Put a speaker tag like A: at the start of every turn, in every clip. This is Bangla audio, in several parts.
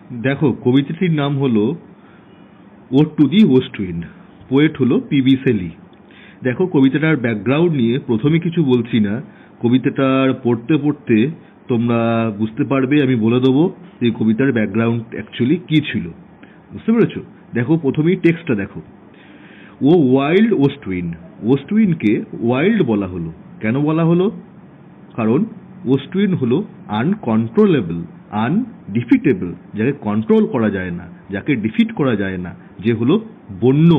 A: দেখো, কবিতাটির নাম হলো ode to the west wind. Poet হলো পিবি শেলি। দেখো, কবিতাটার ব্যাকগ্রাউন্ড নিয়ে প্রথমে কিছু বলছি না, কবিতাটার পড়তে পড়তে তোমরা বুঝতে পারবে। আমি বলে দেবো যে কবিতার ব্যাকগ্রাউন্ড অ্যাকচুয়ালি কী ছিল। বুঝতে পেরেছো? দেখো, প্রথমেই টেক্সটটা দেখো। O wild west wind. West উইন্ডকে ওয়াইল্ড বলা হলো। কেন বলা হলো? কারণ ওয়েস্ট উইন্ড হলো আনকন্ট্রোলেবল, আনডিফিটেবল, যাকে কন্ট্রোল করা যায় না, যাকে ডিফিট করা যায় না, যে হলো বন্য।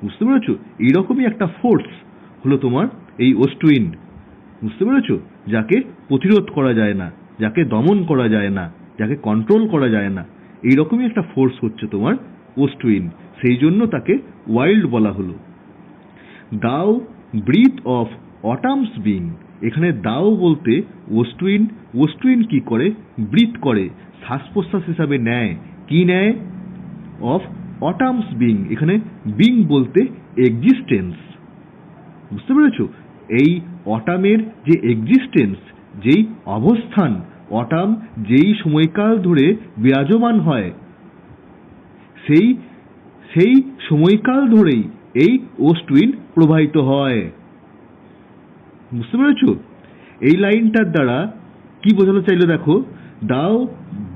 A: বুঝতে পেরেছো? এইরকমই একটা ফোর্স হলো তোমার এই ওয়েস্ট উইন্ড। বুঝতে পেরেছো? যাকে প্রতিরোধ করা যায় না, যাকে দমন করা যায় না, যাকে কন্ট্রোল করা যায় না, এইরকমই একটা ফোর্স হচ্ছে তোমার ওয়েস্ট উইন্ড। সেই জন্য তাকে ওয়াইল্ড বলা হলো। দাও ব্রিথ অফ অটামস বিং। এখানে দাও বলতে ওয়েস্ট উইন্ড, ওয়েস্ট উইন্ড কি করে? ব্রিথ করে, শ্বাস প্রশ্বাস হিসাবে নেয়। কি নেয়? Of autumn's being. এখানে বিং বলতে এক্সিস্টেন্স। বুঝতে পেরেছো? এই অটামের যে এক্সিস্টেন্স, যেই অবস্থান, অটাম যেই সময়কাল ধরে বিরাজমান হয়, সেই সেই সময়কাল ধরেই এই ওয়েস্ট উইন্ড প্রবাহিত হয়। বুঝতে পেরেছো? এই লাইনটার দ্বারা কি বোঝানো চাইলো দেখো, দাও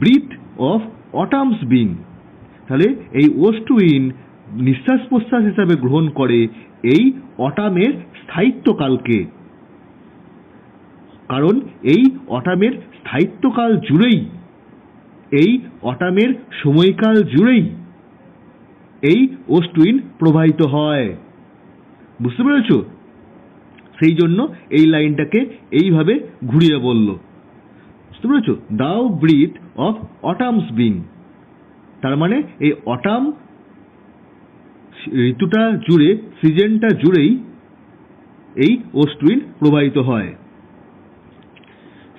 A: ব্রিথ অফ অটামস বিং। তাহলে এই ওয়েস্ট উইন্ড নিঃশ্বাস প্রশ্বাস হিসাবে গ্রহণ করে এই অটামের স্থায়িত্বকালকে। কারণ এই অটামের স্থায়িত্বকাল জুড়েই, এই অটামের সময়কাল জুড়েই এই ওয়েস্ট উইন্ড প্রবাহিত হয়। বুঝতে পেরেছো? সেই জন্য এই লাইনটাকে এইভাবে ঘুরিয়ে বলল। বুঝতে পেরেছো? দাও ব্রিথ অফ অটামস বিং। তার মানে এই অটাম ঋতুটা জুড়ে, সিজনটা জুড়েই এই ওয়েস্ট উইন্ড প্রবাহিত হয়।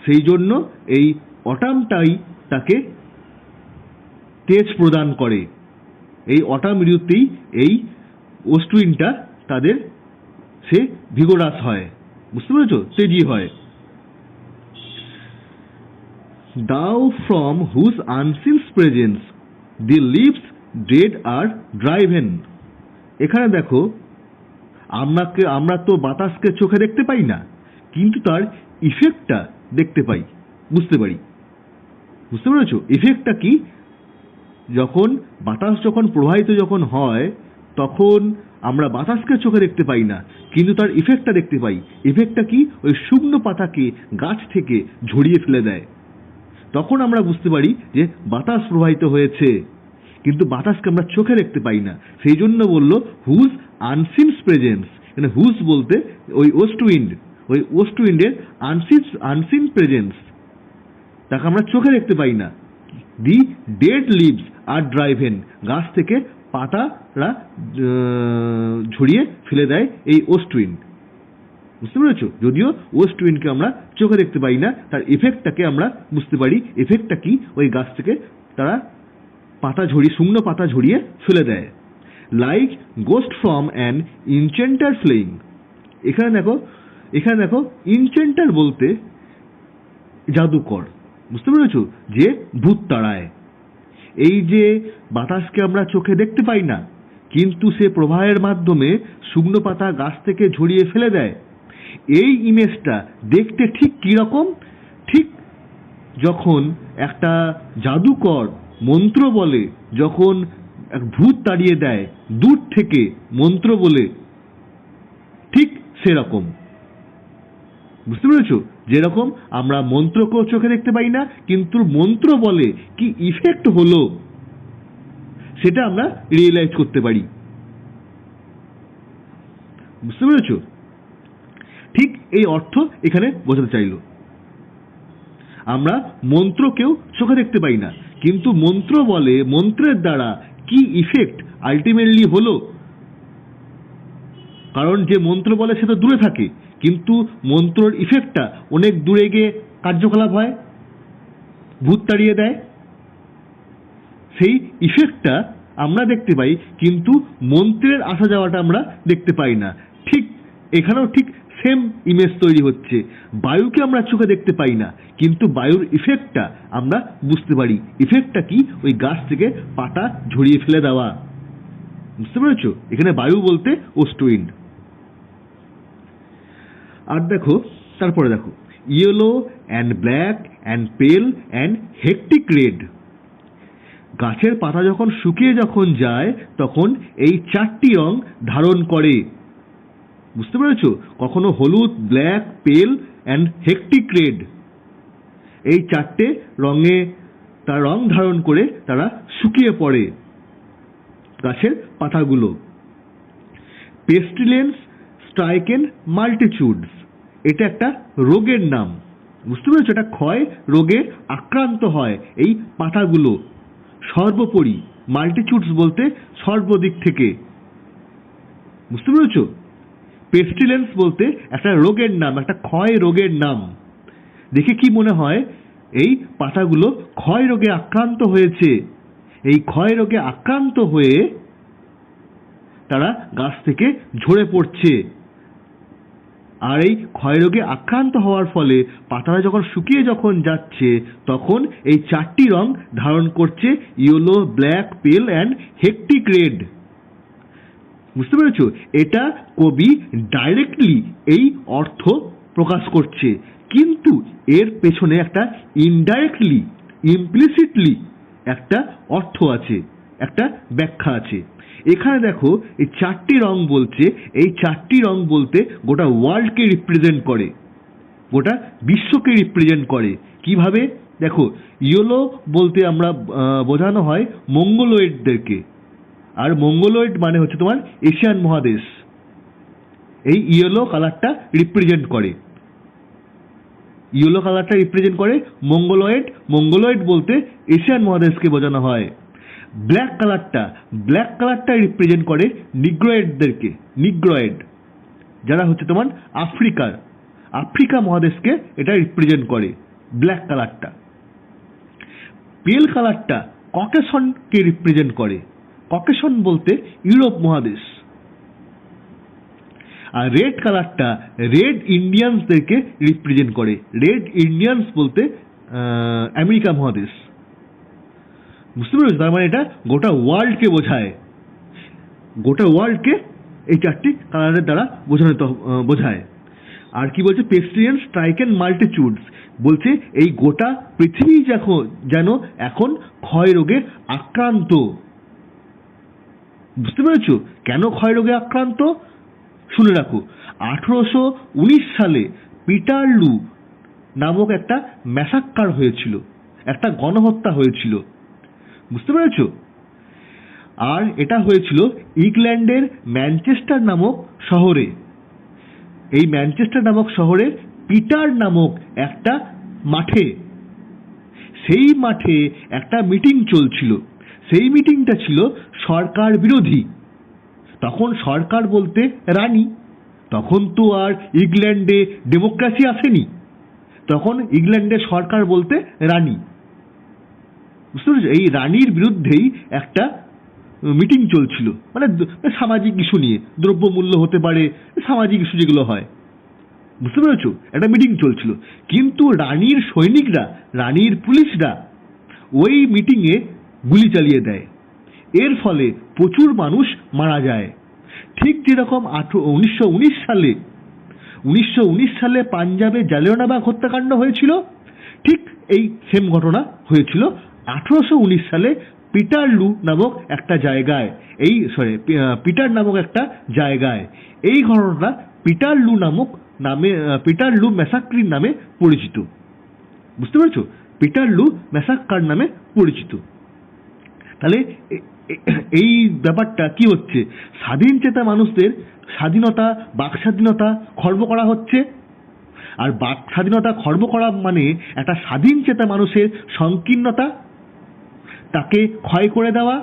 A: সেই জন্য এই অটামটাই তাকে তেজ প্রদান করে। এই অটাম ঋতুতেই এই ওয়েস্ট উইন্ডটা তাদের সে ভিগোরাস হয়। বুঝতে পেরেছো? তেজি হয়। Thou from whose unseen presence the leaves dead are driven. এখানে দেখো, আমরা তো বাতাসকে চোখে দেখতে পাই না, কিন্তু তার ইফেক্টটা দেখতে পাই, বুঝতে পারি। বুঝতে পেরেছো? ইফেক্টটা কি? যখন বাতাস যখন প্রবাহিত যখন হয়, তখন আমরা বাতাসকে চোখে দেখতে পাই না, কিন্তু তার ইফেক্টটা দেখতে পাই। ইফেক্টটা কি? ওই শুকনো পাতাকে গাছ থেকে ঝরিয়ে ফেলে দেয়। তখন আমরা বুঝতে পারি যে বাতাস প্রবাহিত হয়েছে, কিন্তু বাতাসকে আমরা চোখে দেখতে পাই না। সেই জন্য বলল হুজ আনসিন প্রেজেন্স। মানে হুজ বলতে ওই ওয়েস্ট উইন্ড, ওই ওয়েস্ট উইন্ডের আনসিন প্রেজেন্স, তাকে আমরা চোখে দেখতে পাই না। দি ডেড লিভস আর ড্রাইভেন। গাছ থেকে পাতারা ঝরিয়ে ফেলে দেয় এই ওয়েস্ট উইন্ড। বুঝতে পেরেছো? যদিও ওয়েস্ট উইন্ডকে আমরা চোখে দেখতে পাই না, তার ইফেক্টটাকে আমরা বুঝতে পারি। ইফেক্টটা কি? ওই গাছ থেকে তারা পাতা ঝরিয়ে, শুকনো পাতা ঝরিয়ে ফেলে দেয়। Like ghost from an enchanter fleeing. এখানে দেখো ইনচেন্টার বলতে জাদুকর। বুঝতে পেরেছো? যে ভূত তাড়ায়। এই যে বাতাসকে আমরা চোখে দেখতে পাই না, কিন্তু সে প্রবাহের মাধ্যমে শুকনো পাতা গাছ থেকে ঝরিয়ে ফেলে দেয়। এই ইমেজটা দেখতে ঠিক কিরকম? ঠিক যখন একটা জাদুকর মন্ত্র বলে, যখন এক ভূত তাড়িয়ে দেয় দূর থেকে মন্ত্র বলে, ঠিক সেরকম। বুঝতে পেরেছো? যেরকম আমরা মন্ত্রকেও চোখে দেখতে পাই না, কিন্তু মন্ত্র বলে কি ইফেক্ট হলো সেটা আমরা রিয়েলাইজ করতে পারি। বুঝতে পেরেছো? ঠিক এই অর্থ এখানে বোঝাতে চাইল। আমরা মন্ত্রকেও চোখে দেখতে পাই না, কিন্তু মন্ত্র বলে, মন্ত্রের দ্বারা কি ইফেক্ট আলটিমেটলি হলো। কারণ যে মন্ত্র বলে সে তো দূরে থাকে, কিন্তু মন্ত্রর ইফেক্টটা অনেক দূরে গিয়ে কার্যকলাপ হয়, ভূত তাড়িয়ে দেয়। সেই ইফেক্টটা আমরা দেখতে পাই, কিন্তু মন্ত্রের আসা যাওয়াটা আমরা দেখতে পাই না। ঠিক এখানেও ঠিক সেম ইমেজ তৈরি হচ্ছে। বায়ুকে আমরা চোখে দেখতে পাই না, কিন্তু বায়ুর ইফেক্টটা আমরা বুঝতে পারি। ইফেক্টটা কি? ওই গাছ থেকে পাতা ঝরিয়ে ফেলে দেওয়া। বুঝতে পেরেছো? এখানে বায়ু বলতে ওয়েস্ট উইন্ড। আর দেখো, তারপরে দেখো, ইয়েলো অ্যান্ড ব্ল্যাক অ্যান্ড পেল অ্যান্ড হেকটিক রেড। গাছের পাতা যখন শুকিয়ে যখন যায় তখন এই চারটি রং ধারণ করে। বুঝতে পেরেছো? কখনো হলুদ, ব্ল্যাক, পেল অ্যান্ড হেকটিক রেড, এই চারটে রঙে তার রং ধারণ করে তারা শুকিয়ে পড়ে গাছের পাতাগুলো। পেস্টিলেন্স স্ট্রাইকেন মাল্টিটিউডস, এটা একটা রোগের নাম। বুঝতে পেরেছো? এটা ক্ষয় রোগে আক্রান্ত হয় এই পাতাগুলো সর্বোপরি। মাল্টিটিউডস বলতে সর্বদিক থেকে। বুঝতে পেরেছো? পেস্টিলেন্স বলতে একটা রোগের নাম, একটা ক্ষয় রোগের নাম। দেখে কি মনে হয়? এই পাতাগুলো ক্ষয় রোগে আক্রান্ত হয়েছে। এই ক্ষয় রোগে আক্রান্ত হয়ে তারা গাছ থেকে ঝরে পড়ছে। আর এই ক্ষয় রোগে আক্রান্ত হওয়ার ফলে পাতাটা যখন শুকিয়ে যখন যাচ্ছে তখন এই চারটি রং ধারণ করছে, ইয়েলো, ব্ল্যাক, পেল অ্যান্ড হেকটিক রেড। বুঝতে পেরেছো? এটা কবি ডাইরেক্টলি এই অর্থ প্রকাশ করছে, কিন্তু এর পেছনে একটা ইনডাইরেক্টলি, ইমপ্লিসিটলি একটা অর্থ আছে, একটা ব্যাখ্যা আছে। এখানে দেখো, এই চারটি রং বলছে, এই চারটি রং বলতে গোটা ওয়ার্ল্ডকে রিপ্রেজেন্ট করে, গোটা বিশ্বকে রিপ্রেজেন্ট করে। কিভাবে? দেখো, ইয়েলো বলতে আমরা বোঝানো হয় মঙ্গোলয়েডদেরকে, আর মঙ্গোলয়েড মানে হচ্ছে তোমার এশিয়ান মহাদেশ। এই ইয়েলো কালারটা রিপ্রেজেন্ট করে, ইয়েলো কালারটা রিপ্রেজেন্ট করে মঙ্গোলয়েড। মঙ্গোলয়েড বলতে এশিয়ান মহাদেশকে বোঝানো হয়। ব্ল্যাক কালারটা রিপ্রেজেন্ট করে নিগ্রয়েডদেরকে, নিগ্রয়েড যারা হচ্ছে তোমার আফ্রিকা মহাদেশকে এটা রিপ্রেজেন্ট করে ব্ল্যাক কালারটা। পেল কালারটা ককেশনকে রিপ্রেজেন্ট করে, ককেশন বলতে ইউরোপ মহাদেশ। আর রেড কালারটা রেড ইন্ডিয়ানসদেরকে রিপ্রেজেন্ট করে, রেড ইন্ডিয়ানস বলতে আমেরিকা মহাদেশ। বুঝতে পেরেছো? তার মানে এটা গোটা ওয়ার্ল্ডকে বোঝায়, গোটা ওয়ার্ল্ডকে এই চারটি কালারের দ্বারা বোঝায়। আর কি বলছে? পেস্টিলেন্স স্ট্রাইকেন মাল্টিটিউডস বলছে এই গোটা পৃথিবী যেন এখন ক্ষয় রোগে আক্রান্ত। বুঝতে পেরেছো কেন ক্ষয় রোগে আক্রান্ত? শুনে রাখো, 1819 সালে পিটারলু নামক একটা ম্যাসাক্কার হয়েছিল, একটা গণহত্যা হয়েছিল। বুঝতে পেরেছো? আর এটা হয়েছিল ইংল্যান্ডের ম্যানচেস্টার নামক শহরে। এই ম্যানচেস্টার নামক শহরে পিটার নামক একটা মাঠে, সেই মাঠে একটা মিটিং চলছিল। সেই মিটিংটা ছিল সরকার বিরোধী। তখন সরকার বলতে রানী, তখন তো আর ইংল্যান্ডে ডেমোক্রেসি আসেনি, তখন ইংল্যান্ডে সরকার বলতে রানী। বুঝতে পেরেছো? এই রানীর বিরুদ্ধেই একটা মিটিং চলছিল, মানে সামাজিক ইস্যু নিয়ে, দ্রব্যমূল্য হতে পারে, সামাজিক ইস্যু যেগুলো হয়। বুঝতে পেরেছো? একটা মিটিং চলছিল, কিন্তু রানীর সৈনিকরা, রানীর পুলিশরা ওই মিটিংয়ে গুলি চালিয়ে দেয়। এর ফলে প্রচুর মানুষ মারা যায়। ঠিক যেরকম 1919 সালে পাঞ্জাবে জালিয়ানওয়ালাবাগ হত্যাকাণ্ড হয়েছিল, ঠিক এই সেম ঘটনা হয়েছিল 1819 সালে পিটারলু নামক একটা জায়গায়। পিটার নামক একটা জায়গায় এই ঘটনাটা পিটারলু ম্যাসাক্রির নামে পরিচিত। বুঝতে পেরেছো? পিটারলু ম্যাসাক্কার নামে পরিচিত। তাহলে এই ব্যাপারটা কি হচ্ছে? স্বাধীন চেতা মানুষদের স্বাধীনতা, বাক স্বাধীনতা খর্ব করা হচ্ছে। আর বাক স্বাধীনতা খর্ব করা মানে একটা স্বাধীন চেতা মানুষের সংকীর্ণতা, তাকে ক্ষয় করে দেওয়া।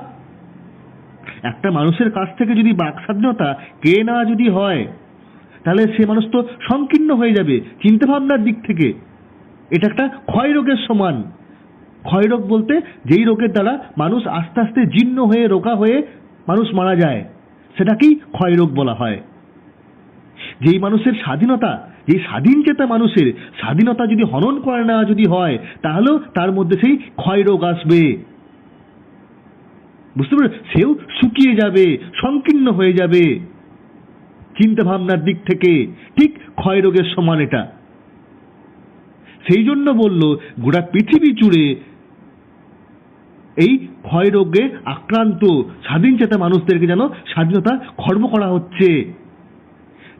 A: একটা মানুষের কাছ থেকে যদি বাক স্বাধীনতা কেড়ে নেওয়া যদি হয়, তাহলে সে মানুষ তো সংকীর্ণ হয়ে যাবে চিন্তাভাবনার দিক থেকে। এটা একটা ক্ষয় রোগের সমান। ক্ষয় রোগ বলতে যেই রোগের দ্বারা মানুষ আস্তে আস্তে জীর্ণ হয়ে, রোগা হয়ে মানুষ মারা যায়, সেটাকেই ক্ষয় রোগ বলা হয়। যেই মানুষের স্বাধীনতা, যেই স্বাধীন চেতা মানুষের স্বাধীনতা যদি হনন করে নেওয়া যদি হয়, তাহলেও তার মধ্যে সেই ক্ষয়রোগ আসবে। বুঝতে পারছো? সেও শুকিয়ে যাবে, সংকীর্ণ হয়ে যাবে চিন্তা ভাবনার দিক থেকে। ঠিক ক্ষয়রোগের সমান এটা। সেই জন্য বলল, গোটা পৃথিবী জুড়ে এই ক্ষয়রোগে আক্রান্ত স্বাধীন চেতা মানুষদেরকে যেন স্বাধীনতা খর্ব করা হচ্ছে।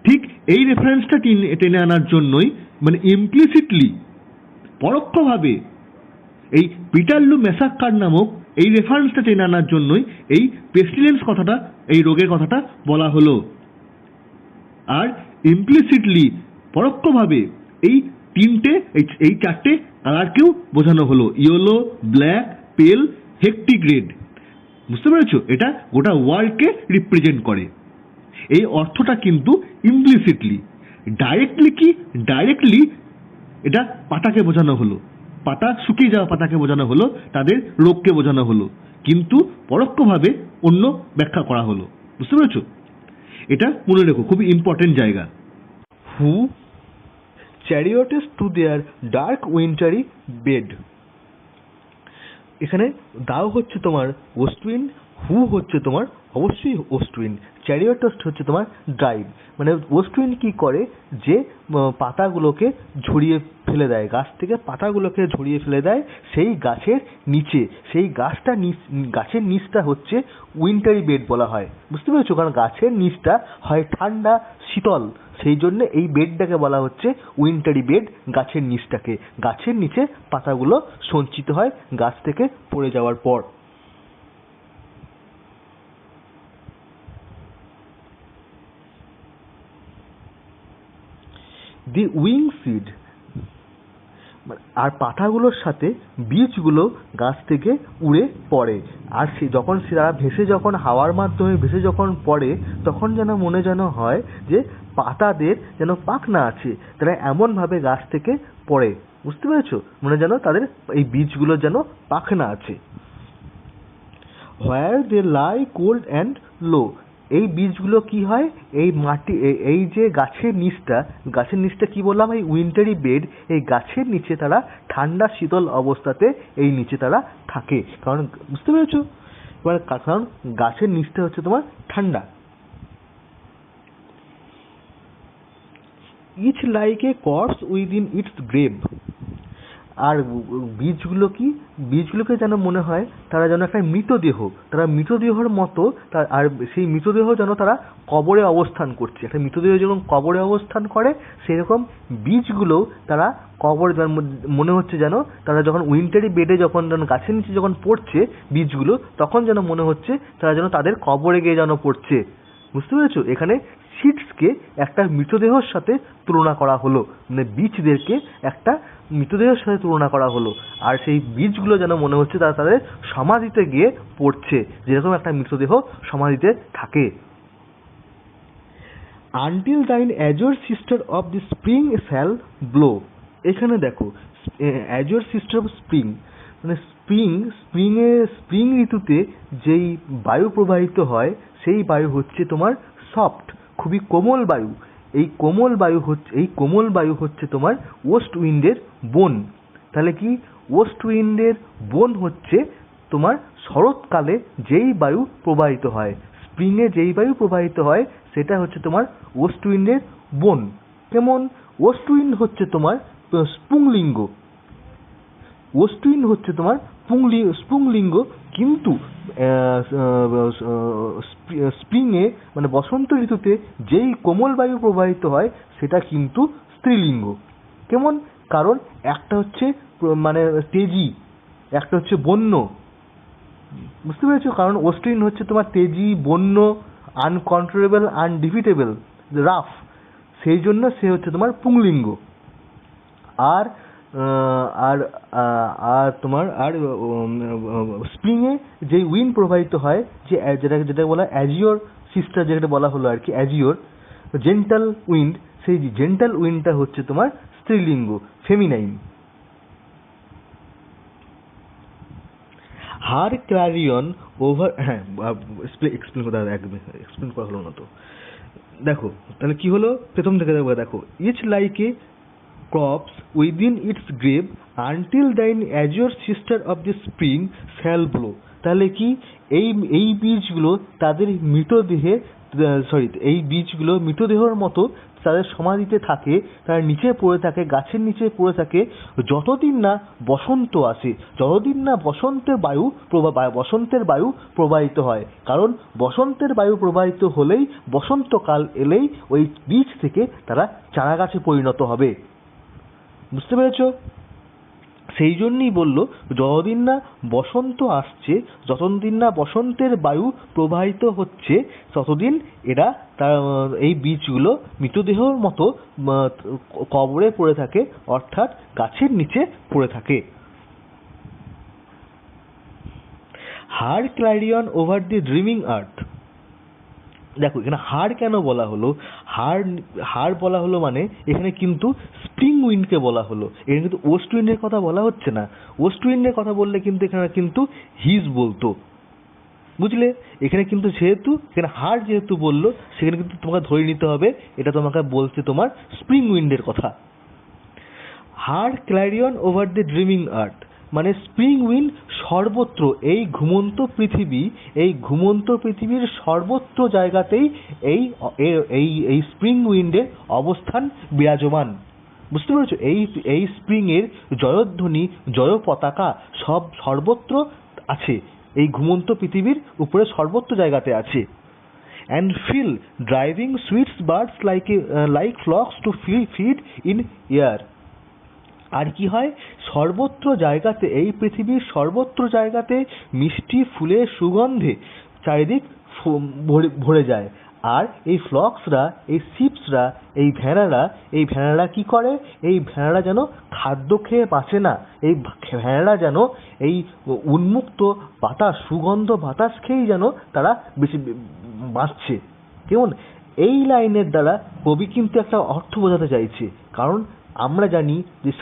A: ঠিক এই রেফারেন্সটা টেনে আনার জন্যই, মানে ইমপ্লিসিটলি, পরোক্ষভাবে এই পিটারলু ম্যাসাকার নামক এই রেফারেন্সটা টেনে আনার জন্যই এই পেস্টিলেন্স কথাটা, এই রোগের কথাটা বলা হলো। আর ইমপ্লিসিটলি, পরোক্ষভাবে এই এই চারটে কালারকেও বোঝানো হলো, ইয়েলো, ব্ল্যাক, পেল, হেক্টিক রেড। বুঝতে পেরেছো? এটা গোটা ওয়ার্ল্ডকে রিপ্রেজেন্ট করে। এই অর্থটা কিন্তু ইমপ্লিসিটলি। ডাইরেক্টলি কি? ডাইরেক্টলি এটা পাতাকে বোঝানো হলো, পাতা শুকিয়ে যাওয়া পাতাকে বোঝানো হলো, তাদের রোগকে বোঝানো হলো, কিন্তু পরোক্ষভাবে অন্য ব্যাখ্যা করা হলো। বুঝতে পেরেছো? এটা মনে রেখো, খুবই ইম্পর্টেন্ট জায়গা।
B: হু চ্যারিয়টেস টু দেয়ার ডার্ক উইন্টারি বেড। এখানে দাও হচ্ছে তোমার ওয়েস্টউইন্ড, হু হচ্ছে তোমার অবশ্যই ওয়েস্টউইন্ড, চ্যারিয়টেস হচ্ছে তোমার ড্রাইভ। মানে ওয়েস্টউইন্ড কি করে, যে পাতাগুলোকে ঝরিয়ে ফেলে দেয়, গাছ থেকে পাতাগুলোকে ঝরিয়ে ফেলে দেয় সেই গাছের নিচে, সেই গাছের নিচটা হচ্ছে উইন্টারি বেড বলা হয়। বুঝতে পেরেছো? কারণ গাছের নিচটা হয় ঠান্ডা, শীতল, সেই জন্য এই বেডটাকে বলা হচ্ছে উইন্টারি বেড। গাছের নিচটাকে, গাছের নিচে পাতাগুলো সঞ্চিত হয় গাছ থেকে পড়ে যাওয়ার পর। দি উইং সিড, আর পাতাগুলোর সাথে বীজগুলো গাছ থেকে উড়ে পড়ে। আর যখন তারা যখন হাওয়ার মাধ্যমে ভেসে যখন পড়ে, তখন যেন মনে যেন হয় যে পাতাদের যেন পাখনা আছে, তারা এমনভাবে গাছ থেকে পড়ে। বুঝতে পেরেছো? মনে যেন তাদের এই বীজগুলো যেন পাখনা আছে। হোয়ার দে লাই কোল্ড অ্যান্ড লো, এই বীজগুলো কি হয়, এই মাটি, এই যে গাছের নিচটা কি বললাম, এই উইন্টারি বেড, এই গাছের নিচে তারা ঠান্ডা শীতল অবস্থাতে এই নিচে তারা থাকে। কারণ বুঝতে পেরেছো? এবার কারণ গাছের নিচটা হচ্ছে তোমার ঠান্ডা। Each like a corpse within its grave, আর বীজগুলোকে যেন মনে হয় তারা যেন একটা মৃতদেহ, তারা মৃতদেহর মতো, আর সেই মৃতদেহ যেন তারা কবরে অবস্থান করছে। একটা মৃতদেহ যখন কবরে অবস্থান করে, সেরকম বীজগুলো তারা কবর, মনে হচ্ছে যেন তারা যখন উইন্টারি বেডে যখন গাছের নিচে যখন পড়ছে বীজগুলো, তখন যেন মনে হচ্ছে তারা যেন তাদের কবরে গিয়ে যেন পড়ছে। বুঝতে পেরেছো? এখানে সিডসকে একটা মৃতদেহের সাথে তুলনা করা হলো, মানে বীজদেরকে একটা মৃতদেহের সাথে তুলনা করা হলো, আর সেই বীজগুলো যেন মনে হচ্ছে তারা তাদের সমাধিতে গিয়ে পড়ছে, যেরকম একটা মৃতদেহ সমাধিতে থাকে। Until thine azure sister of the spring shall blow, এখানে দেখো অ্যাজোর সিস্টার অফ স্প্রিং, মানে স্প্রিং ঋতুতে যেই বায়ু প্রবাহিত হয়, সেই বায়ু হচ্ছে তোমার সফট, খুবই কোমল বায়ু। এই কোমল বায়ু হচ্ছে তোমার ওয়েস্ট উইন্ডের বোন। তাহলে কি, ওয়েস্ট উইন্ডের বোন হচ্ছে তোমার শরৎকালে যেই বায়ু প্রবাহিত হয়, স্প্রিংয়ে যেই বায়ু প্রবাহিত হয়, সেটা হচ্ছে তোমার ওয়েস্ট উইন্ডের বোন। কেমন? ওয়েস্ট উইন্ড হচ্ছে তোমার স্পুংলিঙ্গ, ওয়েস্ট উইন্ড হচ্ছে তোমার স্পুংলিঙ্গ, কিন্তু স্প্রিংয়ে মানে বসন্ত ঋতুতে যেই কোমল বায়ু প্রবাহিত হয়, সেটা কিন্তু স্ত্রীলিঙ্গ। কেমন? কারণ একটা হচ্ছে মানে তেজি, একটা হচ্ছে বন্য। বুঝতে পেরেছো? কারণ ওয়েস্ট উইন্ড হচ্ছে তোমার তেজি, বন্য, আনকন্ট্রোলেবল, আনডিফিটেবল, রাফ, সেই জন্য সে হচ্ছে তোমার পুংলিঙ্গ। আর তোমার স্প্রিংয়ে যেই উইন্ড প্রবাহিত হয়, যেটা বলা অ্যাজিওর সিস্টার, যেটা বলা হলো আর কি, অ্যাজিওর জেন্টাল উইন্ড, সেই জেন্টাল উইন্ডটা হচ্ছে তোমার স্ত্রীলিঙ্গ, ফেমিনাইন। হার ক্লারিয়ন ওভার, হ্যাঁ এক্সপ্লেন করা হলো না তো। দেখো তাহলে কি হলো, প্রথম থেকে দেখো, each like a crops within its grave until thine azure sister of the spring shall blow। তাহলে কি এই এই বীজগুলো তাদের মৃতদেহে এই বীজগুলো মৃতদেহের মতো তাদের সমাধিতে থাকে, তার নিচে পড়ে থাকে, গাছের নিচে পড়ে থাকে, যতদিন না বসন্ত আসে, যতদিন না বসন্তের বায়ু প্রবাহিত হয়। কারণ বসন্তের বায়ু প্রবাহিত হলেই, বসন্তকাল এলেই ওই বীজ থেকে তারা চারা গাছে পরিণত হবে। বুঝতে পেরেছো? সেই জন্যই বললো যতদিন না বসন্ত আসছে, যতদিন না বসন্তের বায়ু প্রবাহিত হচ্ছে, ততদিন এরা এই বীজগুলো মৃতদেহের মতো কবরে পড়ে থাকে, অর্থাৎ গাছের নিচে পড়ে থাকে। হার ক্লারিয়ন ওভার দি ড্রিমিং আর্থ। দেখো এখানে হার কেন বলা হলো, হার বলা হলো মানে এখানে কিন্তু স্প্রিং উইন্ডকে বলা হলো, এখানে কিন্তু ওয়েস্ট উইন্ডের কথা বলা হচ্ছে না। ওয়েস্ট উইন্ডের কথা বললে কিন্তু এখানে কিন্তু হিজ বলতো, বুঝলে? এখানে কিন্তু এখানে হার যেহেতু বললো, সেখানে কিন্তু তোমাকে ধরে নিতে হবে এটা তোমাকে বলছে তোমার স্প্রিং উইন্ডের কথা। হার ক্লারিয়ন ওভার দ্য ড্রিমিং আর্থ মানে স্প্রিং উইন্ড সর্বত্র, এই ঘুমন্ত পৃথিবীর সর্বত্র জায়গাতেই এই স্প্রিং উইন্ডের অবস্থান বিরাজমান। বুঝতে পেরেছো? এই স্প্রিং এর জয়ধ্বনি, জয় পতাকা সর্বত্র আছে, এই ঘুমন্ত পৃথিবীর উপরে সর্বত্র জায়গাতে আছে। and feel driving sweets birds like flocks to feed in air। আর কি হয়, সর্বত্র জায়গাতে, এই পৃথিবীর সর্বত্র জায়গাতে মিষ্টি ফুলের সুগন্ধে চারিদিক ভরে যায়। আর এই ফ্লক্সরা, এই শিপসরা, এই ভেড়ারা কি করে, এই ভেড়ারা যেন খাদ্য খেয়ে বাঁচে না, এই ভেড়ারা যেন এই উন্মুক্ত বাতাস, সুগন্ধ বাতাস খেয়েই যেন তারা বেশি বাঁচছে। কেমন? এই লাইনের দ্বারা কবি কিন্তু একটা অর্থ বোঝাতে চাইছে। কারণ আমরা জানি যে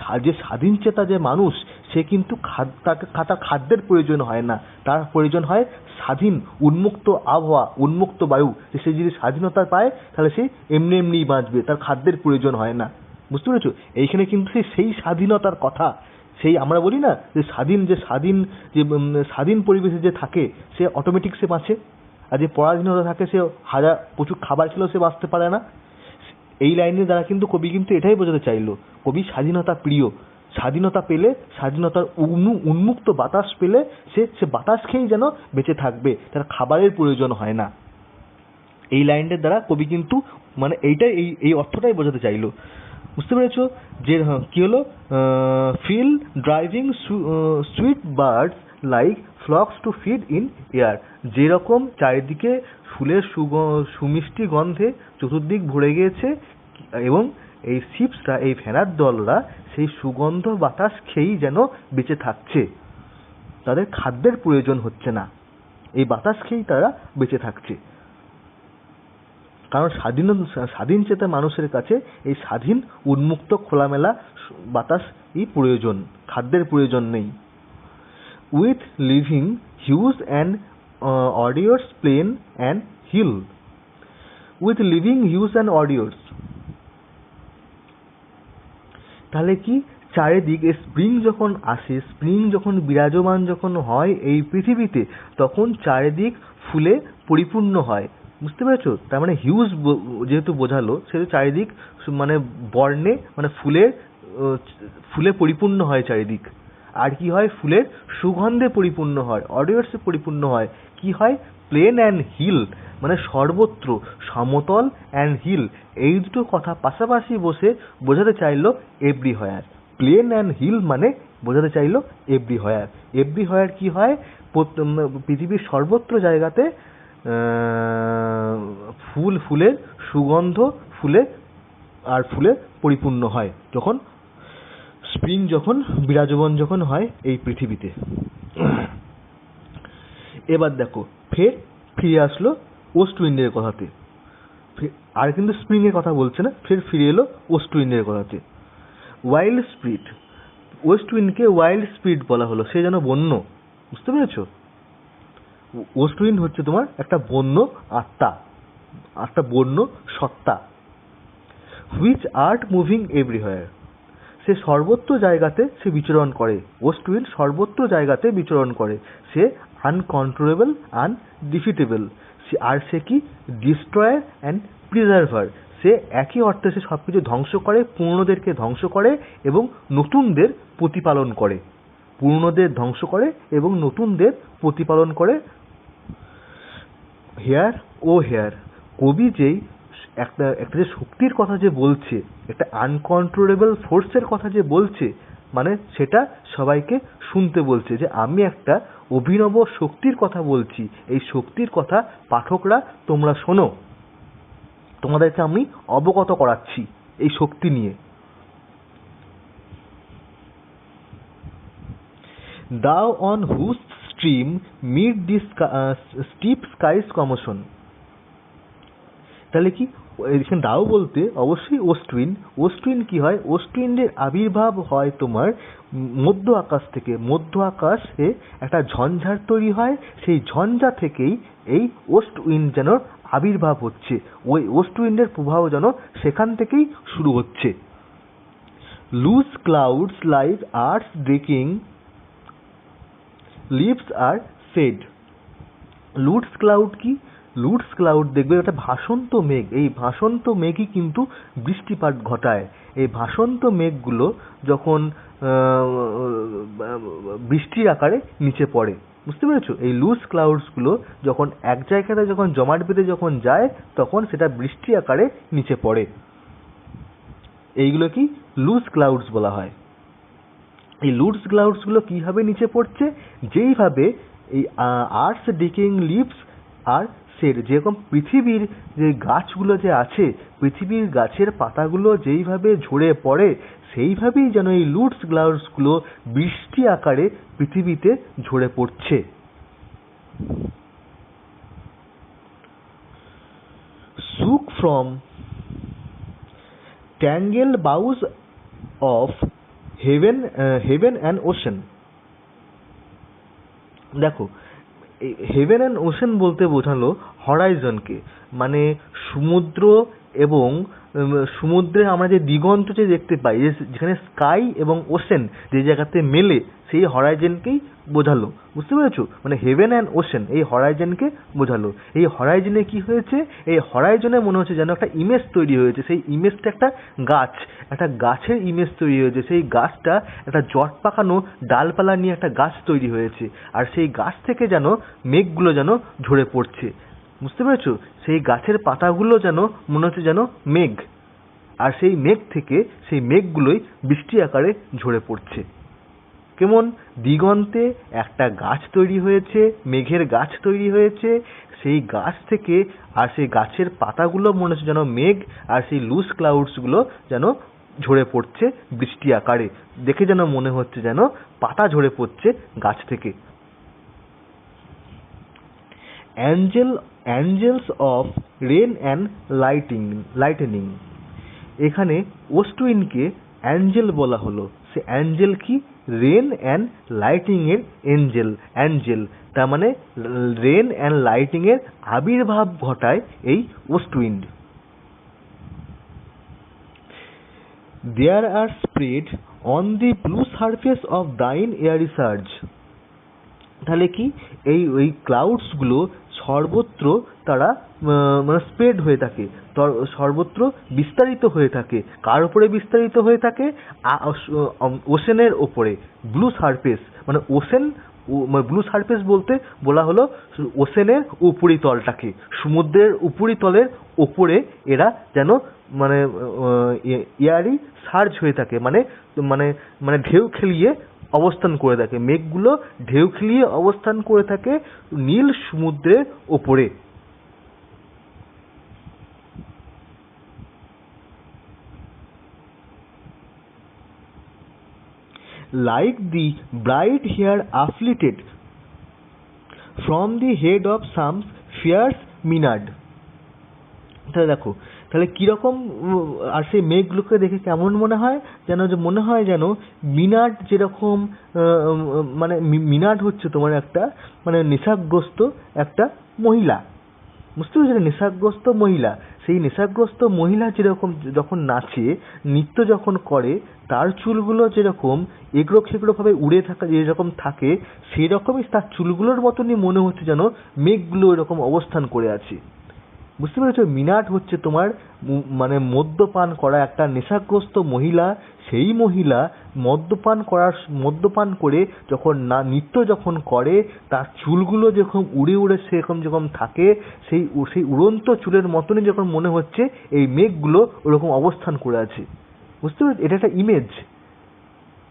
B: স্বাধীন চেতা যে মানুষ, সে কিন্তু তার খাদ্যের প্রয়োজন হয় না, তার প্রয়োজন হয় স্বাধীন উন্মুক্ত আবহাওয়া, উন্মুক্ত বায়ু। সে যদি স্বাধীনতা পায় তাহলে সে এমনিই বাঁচবে, তার খাদ্যের প্রয়োজন হয় না। বুঝতে পেরেছো? এইখানে কিন্তু সেই স্বাধীনতার কথা, সেই আমরা বলি না যে স্বাধীন পরিবেশে যে থাকে সে অটোমেটিক সে বাঁচে, আর যে পরাধীনতা থাকে সে প্রচুর খাবার খেলেও সে বাঁচতে পারে না। এই লাইনের দ্বারা কিন্তু কবি কিন্তু এটাই বোঝাতে চাইলো, কবি স্বাধীনতা প্রিয়, স্বাধীনতা পেলে, স্বাধীনতার উন্মুক্ত বাতাস পেলে সে বাতাস খেয়েই যেন বেঁচে থাকবে, তার খাবারের প্রয়োজন হয় না। এই লাইনটার দ্বারা কবি কিন্তু মানে এই অর্থটাই বোঝাতে চাইলো। বুঝতে পেরেছো? যে কি হলো, fill driving sweet birds like flocks to feed in air. যেরকম চারিদিকে ফুলের সুমিষ্টি গন্ধে চতুর্দিক ভরে গিয়েছে, এবং এই শিপসরা, এই ভেড়ার দলরা সেই সুগন্ধ বাতাস খেয়েই যেন বেঁচে থাকছে, তাদের খাদ্যের প্রয়োজন হচ্ছে না, এই বাতাস খেয়েই তারা বেঁচে থাকছে। কারণ স্বাধীন চেতা মানুষের কাছে এই স্বাধীন উন্মুক্ত খোলামেলা বাতাসই প্রয়োজন, খাদ্যের প্রয়োজন নেই। With living hues and odours plain and hill. With living hues and odours তাহলে কি, চারিদিক স্প্রিং যখন আসে, স্প্রিং যখন বিরাজমান যখন হয় এই পৃথিবীতে, তখন চারিদিক ফুলে পরিপূর্ণ হয়। বুঝতে পেরেছো? তার মানে হিউজ যেহেতু বোঝালো, সেহেতু চারিদিক মানে বর্ণে, মানে ফুলে পরিপূর্ণ হয় চারিদিক। আর কি হয়, ফুলের সুগন্ধে পরিপূর্ণ হয়, অডিওসে পরিপূর্ণ হয়। কি হয়, প্লেন অ্যান্ড হিল মানে সর্বত্র, সমতল অ্যান্ড হিল, এই দুটো কথা পাশাপাশি বসে বোঝাতে চাইলো এভরিহোয়ার। প্লেন অ্যান্ড হিল মানে বোঝাতে চাইলো এভরিহোয়ার। এভরিহোয়ার কি হয়, পৃথিবীর সর্বত্র জায়গাতে ফুলের সুগন্ধ, ফুলে পরিপূর্ণ হয় যখন স্প্রিং যখন বিরাজমান যখন হয় এই পৃথিবীতে। এবার দেখো ফিরে আসলো ওয়েস্ট উইন্ডের কথাতে, আর কিন্তু স্প্রিং এর কথা বলছে না, ফিরে এলো ওয়েস্ট উইন্ডের কথাতে। ওয়াইল্ড স্পিরিট, ওয়েস্ট উইন্ডকে ওয়াইল্ড স্পিরিট বলা হলো, সে যেন বন্য। বুঝতে পেরেছো? ওয়েস্ট উইন্ড হচ্ছে তোমার একটা বন্য আত্মা, একটা বন্য সত্তা, হুইচ আর্ট মুভিং এভরিহোয়ার, সে সর্বত্র জায়গাতে সে বিচরণ করে, ওয়েস্ট উইন্ড সর্বত্র জায়গাতে বিচরণ করে, সে আনকন্ট্রোলেবল আনডিফিটেবল, আর সে কি ডিস্ট্রয়ার অ্যান্ড প্রিজার্ভার, সে একই অর্থে সে সব কিছু ধ্বংস করে, পুরনোদেরকে ধ্বংস করে এবং নতুনদের প্রতিপালন করে, পুরনোদের ধ্বংস করে এবং নতুনদের প্রতিপালন করে। হেয়ার ও হেয়ার, কবি যেই একটা একটা যে শক্তির কথা যে বলছে, একটা আনকন্ট্রোলেবল ফোর্সের কথা যে বলছে, মানে সেটা সবাইকে শুনতে বলছে যে আমি একটা অভিনব শক্তির কথা বলছি, এই শক্তির কথা পাঠকরা তোমরা শোনো, তোমাদেরকে আমি অবগত করাচ্ছি এই শক্তি নিয়ে। Thou on whose stream meet this steep skies commotion, তাহলে কি এখানে দাও বলতে অবশ্যই ওয়েস্টউইন্ড। ওয়েস্টউইন্ড কি হয়, ওয়েস্টউইন্ডের আবির্ভাব হয় তোমার মধ্য আকাশ থেকে, মধ্য আকাশে একটা ঝঞ্ঝার তৈরি হয়, সেই ঝঞ্ঝা থেকেই এই ওয়েস্টউইন্ড যেন আবির্ভাব হচ্ছে, ওই ওয়েস্টউইন্ডের প্রভাব যেন সেখান থেকেই শুরু হচ্ছে। Loose clouds like earth's breaking leaves are shed, loose clouds কি, লুডস ক্লাউড দেখবে একটা ভাসন্ত মেঘ, এই ভাসন্ত মেঘই কিন্তু বৃষ্টিপাত ঘটায়। এই ভাসন্ত মেঘগুলো যখন বৃষ্টির আকারে নিচে পড়ে, বুঝতে পেরেছো, এই লুজ ক্লাউডসগুলো যখন এক জায়গাতে যখন জমাট বেঁধে যখন যায় তখন সেটা বৃষ্টি আকারে নিচে পড়ে, এইগুলো কি লুজ ক্লাউডস বলা হয়। এই লুজ ক্লাউডসগুলো কিভাবে নিচে পড়ছে, যেইভাবে এই earth's decaying leaves are shed, যেরকম পৃথিবীর যে গাছগুলো যে আছে, পৃথিবীর গাছের পাতাগুলো যেইভাবে ঝরে পড়ে, সেইভাবেই যেন এই লুজ ক্লাউডসগুলো বৃষ্টি আকারে পৃথিবীতে ঝরে পড়ছে। Shook from tangled boughs of heaven and ocean, দেখো হেভেন অ্যান্ড ওশেন বলতে বোঝালো হরাইজনকে, মানে সমুদ্র এবং সমুদ্রে আমরা যে দিগন্ত যে দেখতে পাই, যেখানে স্কাই এবং ওশেন যে জায়গাতে মেলে, সেই হরাইজনকেই বোঝালো, বুঝতে পেরেছো, মানে হেভেন অ্যান্ড ওশেন এই হরাইজনকে বোঝালো। এই হরাইজনে কি হয়েছে, এই হরাইজনে মনে হচ্ছে যেন একটা ইমেজ তৈরি হয়েছে, সেই ইমেজটা একটা গাছ, একটা গাছের ইমেজ তৈরি হয়েছে, সেই গাছটা একটা জট পাকানো ডালপালা নিয়ে একটা গাছ তৈরি হয়েছে, আর সেই গাছ থেকে যেন মেঘগুলো যেন ঝরে পড়ছে, বুঝতে পেরেছো, সেই গাছের পাতাগুলো যেন মনে হচ্ছে যেন মেঘ, আর সেই মেঘ থেকে সেই মেঘগুলোই বৃষ্টি আকারে ঝরে পড়ছে। কেমন দিগন্তে একটা গাছ তৈরি হয়েছে, মেঘের গাছ তৈরি হয়েছে, সেই গাছ থেকে আর সেই গাছের পাতাগুলো মনে হচ্ছে যেন মেঘ, আর সেই লুজ ক্লাউডসগুলো যেন ঝরে পড়ছে বৃষ্টি আকারে, দেখে যেন মনে হচ্ছে যেন পাতা ঝরে পড়ছে গাছ থেকে। Angels of rain and lightning, এখানে ওয়েস্টউইন্ডকে অ্যাঞ্জেল বলা হলো, সে অ্যাঞ্জেল কি, রেন অ্যান্ড লাইটিং এর অ্যাঞ্জেল, তার মানে রেন অ্যান্ড লাইটিং এর আবির্ভাব ঘটায় এই west wind. There are spread on the blue surface of thine airy surge, তাহলে কি এই ক্লাউডসগুলো সর্বত্র তারা মানে স্প্রেড হয়ে থাকে, সর্বত্র বিস্তারিত হয়ে থাকে, কার উপরে বিস্তারিত হয়ে থাকে, ওশেনের ওপরে, ব্লু সারফেস মানে ওশেন, ব্লু সারফেস বলতে বলা হলো ওশেনের উপরিতলটাকে, সমুদ্রের উপরিতলের ওপরে এরা যেন মানে ইয়ারি সার্জ হয়ে থাকে, মানে মানে মানে ঢেউ খেলিয়ে অবস্থান করে থাকে, মেঘগুলো ঢেউ খেলিয়ে অবস্থান করে থাকে নীল সমুদ্রের ওপরে। Like the bright hair afflicted from the head of some fierce Maenad, তাহলে দেখো তাহলে কিরকম, আর সেই মেঘগুলোকে দেখে কেমন মনে হয়, যেন যে মনে হয় যেন মিনাড, যেরকম মানে মিনাড হচ্ছে তোমার একটা মানে নেশাগ্রস্ত একটা মহিলা, বুঝতে পেরেছো? নেশাগ্রস্ত মহিলা, সেই নেশাগ্রস্ত মহিলা যেরকম যখন নাচে, নৃত্য যখন করে, তার চুলগুলো যেরকম এগড়ো খেগড়ো ভাবে উড়ে থাকা যেরকম থাকে, সেই রকমই তার চুলগুলোর মতনই মনে হচ্ছে যেন মেঘগুলো এরকম অবস্থান করে আছে। বুঝতে পেরেছো? মিনাট হচ্ছে তোমার মানে মদ্যপান করা একটা নেশাগ্রস্ত মহিলা। সেই মহিলা মদ্যপান করে যখন নৃত্য যখন করে, তার চুলগুলো যখন উড়ে উড়ে সেরকম যখন থাকে, সেই উড়ন্ত চুলের মতনই যখন মনে হচ্ছে এই মেঘগুলো ওরকম অবস্থান করে আছে। বুঝতে পেরেছো? এটা একটা ইমেজ।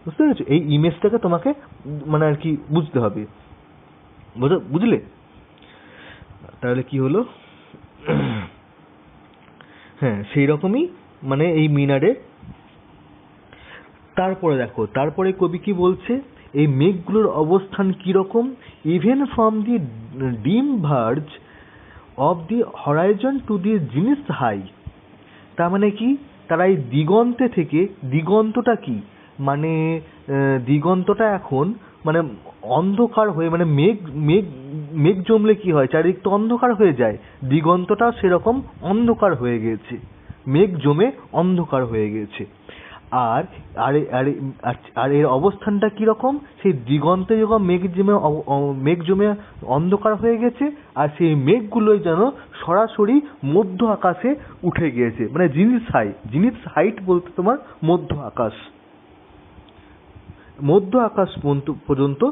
B: বুঝতে পেরেছো? এই ইমেজটাকে তোমাকে মানে আর কি বুঝতে হবে। বুঝলে? তাহলে কি হলো? হ্যাঁ, সেই রকমই মানে এই মিনারে। তারপরে দেখো, তারপরে কবি কি বলছে, এই মেঘগুলোর অবস্থান কিরকম? ইভেন ফ্রম দি ডিম verge of the Horizon to the জিনিস হাই। তার মানে কি? তারা এই দিগন্তে থেকে, দিগন্তটা কি মানে দিগন্তটা এখন মানে অন্ধকার হয়ে, মানে মেঘ মেঘ মেঘ জমলে কি হয়, চারিদিক তো অন্ধকার হয়ে যায়, দিগন্তটা সেরকম অন্ধকার হয়ে গেছে, মেঘ জমে অন্ধকার হয়ে গেছে। আর আর আর আর এর অবস্থানটা কিরকম? সেই দিগন্তে যখন মেঘ জমে অন্ধকার হয়ে গেছে, আর সেই মেঘগুলোই যেন সরাসরি মধ্য আকাশে উঠে গিয়েছে, মানে জিনিস হাইট বলতে তোমার মধ্য আকাশ পর্যন্ত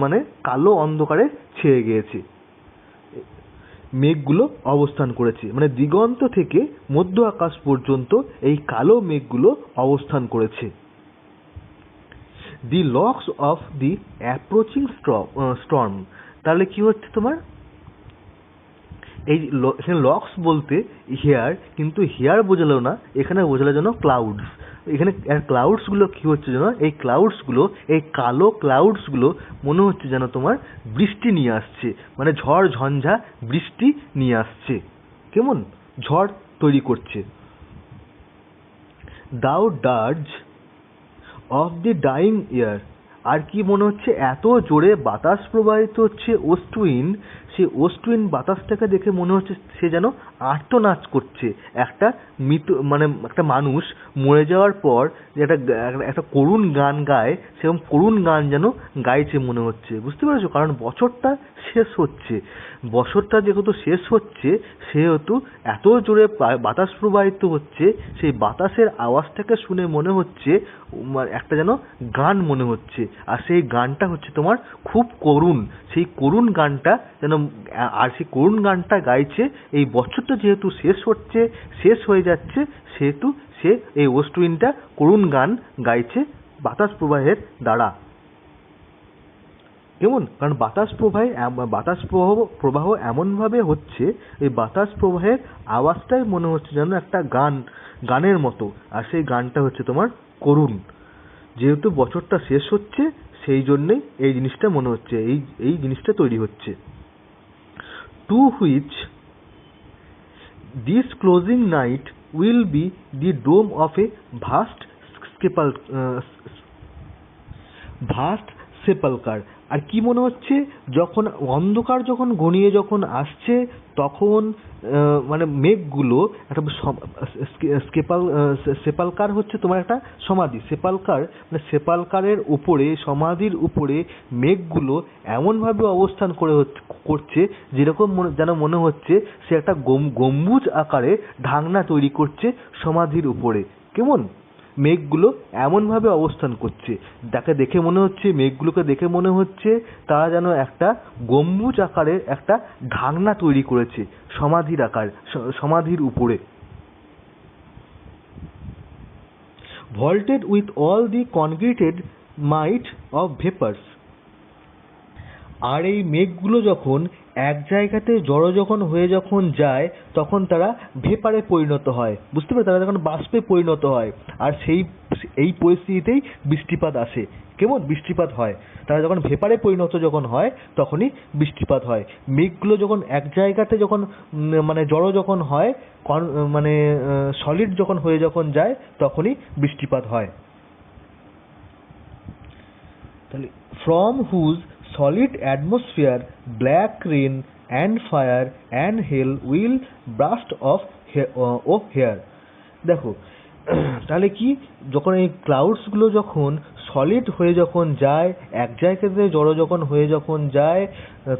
B: মানে কালো অন্ধকারে ছেয়ে গিয়েছে, মেঘগুলো অবস্থান করেছে। মানে দিগন্ত থেকে মধ্য আকাশ পর্যন্ত এই কালো মেঘগুলো অবস্থান করেছে। The locks of the approaching storm. তাহলে কি হচ্ছে তোমার, এই এখানে লক্স বলতে হেয়ার, কিন্তু হেয়ার বোঝালো না, এখানে বোঝালো যেন ক্লাউডস। এখানে ক্লাউডস গুলো কি হচ্ছে যেন, এই ক্লাউডস গুলো, এই কালো ক্লাউডস গুলো মনে হচ্ছে যেন তোমার বৃষ্টি নিয়ে আসছে, মানে ঝড় ঝঞ্ঝা বৃষ্টি নিয়ে আসছে, কেমন ঝড় তৈরি করছে। দাউ ডার্জ অফ দি ডাইং ইয়ার। আর কি মনে হচ্ছে, এত জোরে বাতাস প্রবাহিত হচ্ছে ওয়েস্ট উইন্ড, সেই ওয়েস্ট উইন্ড বাতাসটাকে দেখে মনে হচ্ছে সে যেন আর্তনাদ করছে। একটা মৃত মানে একটা মানুষ মরে যাওয়ার পর যে একটা করুণ গান গায়, সেরকম করুণ গান যেন গাইছে মনে হচ্ছে। বুঝতে পেরেছো? কারণ বছরটা শেষ হচ্ছে, বছরটা যেহেতু শেষ হচ্ছে সেহেতু এত জোরে বাতাস প্রবাহিত হচ্ছে, সেই বাতাসের আওয়াজটাকে শুনে মনে হচ্ছে একটা যেন গান মনে হচ্ছে, আর সেই গানটা হচ্ছে তোমার খুব করুণ, সেই করুণ গানটা যেন, আর সেই করুণ গানটা গাইছে এই বছরটা যেহেতু শেষ হয়ে যাচ্ছে, সেহেতু সে এই ওয়েস্ট উইন্ডটা করুণ গান গাইছে বাতাস প্রবাহের দ্বারা। কেমন? কারণ বাতাস প্রবাহ এমন ভাবে হচ্ছে, এই বাতাস প্রবাহের আওয়াজটাই মনে হচ্ছে যেন একটা গানের মতো, আর সেই গানটা হচ্ছে তোমার করুণ। যেহেতু বছরটা শেষ হচ্ছে সেই জন্যেই এই জিনিসটা মনে হচ্ছে, এই জিনিসটা তৈরি হচ্ছে। To which this closing night will be the dome of a vast sepulchre. আর কি মনে হচ্ছে, যখন অন্ধকার যখন ঘনিয়ে যখন আসছে, তখন মানে মেঘগুলো একটা সেপালকার হচ্ছে তোমার একটা সমাধি, সেপালকার মানে সেপালকারের উপরে, সমাধির উপরে মেঘগুলো এমনভাবে অবস্থান করছে যেরকম যেন মনে হচ্ছে সে একটা গম্বুজ আকারে ঢাকনা তৈরি করছে সমাধির উপরে। কেমন? মেঘগুলো এমনভাবে অবস্থান করছে, মেঘগুলোকে দেখে মনে হচ্ছে তারা যেন একটা গম্বুজ আকারের একটা ঢাকনা তৈরি করেছে সমাধির উপরে। vaulted with all the congregated might of vapors। আর এই মেঘগুলো যখন এক জায়গাতে জড়ো যখন হয়ে যখন যায়, তখন তারা ভেপারে পরিণত হয়। বুঝতে পারছো? তারা যখন বাষ্পে পরিণত হয়, আর এই পরিস্থিতিতেই বৃষ্টিপাত আসে। কেমন? বৃষ্টিপাত হয়, তারা যখন ভেপারে পরিণত যখন হয় তখনই বৃষ্টিপাত হয়। মেঘগুলো যখন এক জায়গাতে যখন মানে জড়ো যখন হয়, মানে সলিড যখন হয়ে যখন যায়, তখনই বৃষ্টিপাত হয়। তাহলে from whose solid atmosphere black rain and fire and hail will burst off here. দেখো তাহলে কি, যখন এই ক্লাউডসগুলো যখন সলিড হয়ে যখন যায়, এক জায়গাতে জড়ো যখন হয়ে যখন যায়,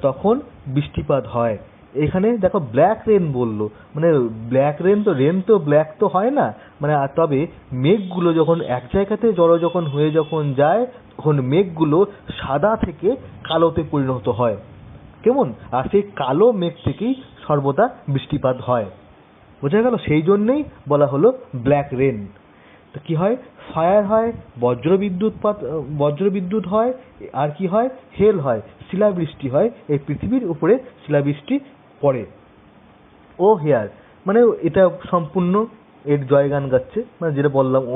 B: তখন বৃষ্টিপাত হয়। এখানে দেখো ব্ল্যাক রেন বললো, মানে ব্ল্যাক রেন তো ব্ল্যাক তো হয় না, মানে তবে মেঘগুলো যখন এক জায়গাতে জড়ো যখন হয়ে যখন যায়, তখন মেঘগুলো সাদা থেকে কালোতে পরিণত হয়। কেমন? আর সেই কালো মেঘ থেকেই সর্বদা বৃষ্টিপাত হয়। বোঝা গেল? সেই জন্যেই বলা হলো ব্ল্যাক রেন। তো কি হয়? ফায়ার হয়, বজ্রবিদ্যুৎ হয়, আর কি হয়? হেল হয়, শিলাবৃষ্টি হয়। এই পৃথিবীর উপরে শিলাবৃষ্টি পড়ে। ও হেয়ার মানে এটা সম্পূর্ণ এর জয়গান গাচ্ছে, মানে যেটা বললাম ও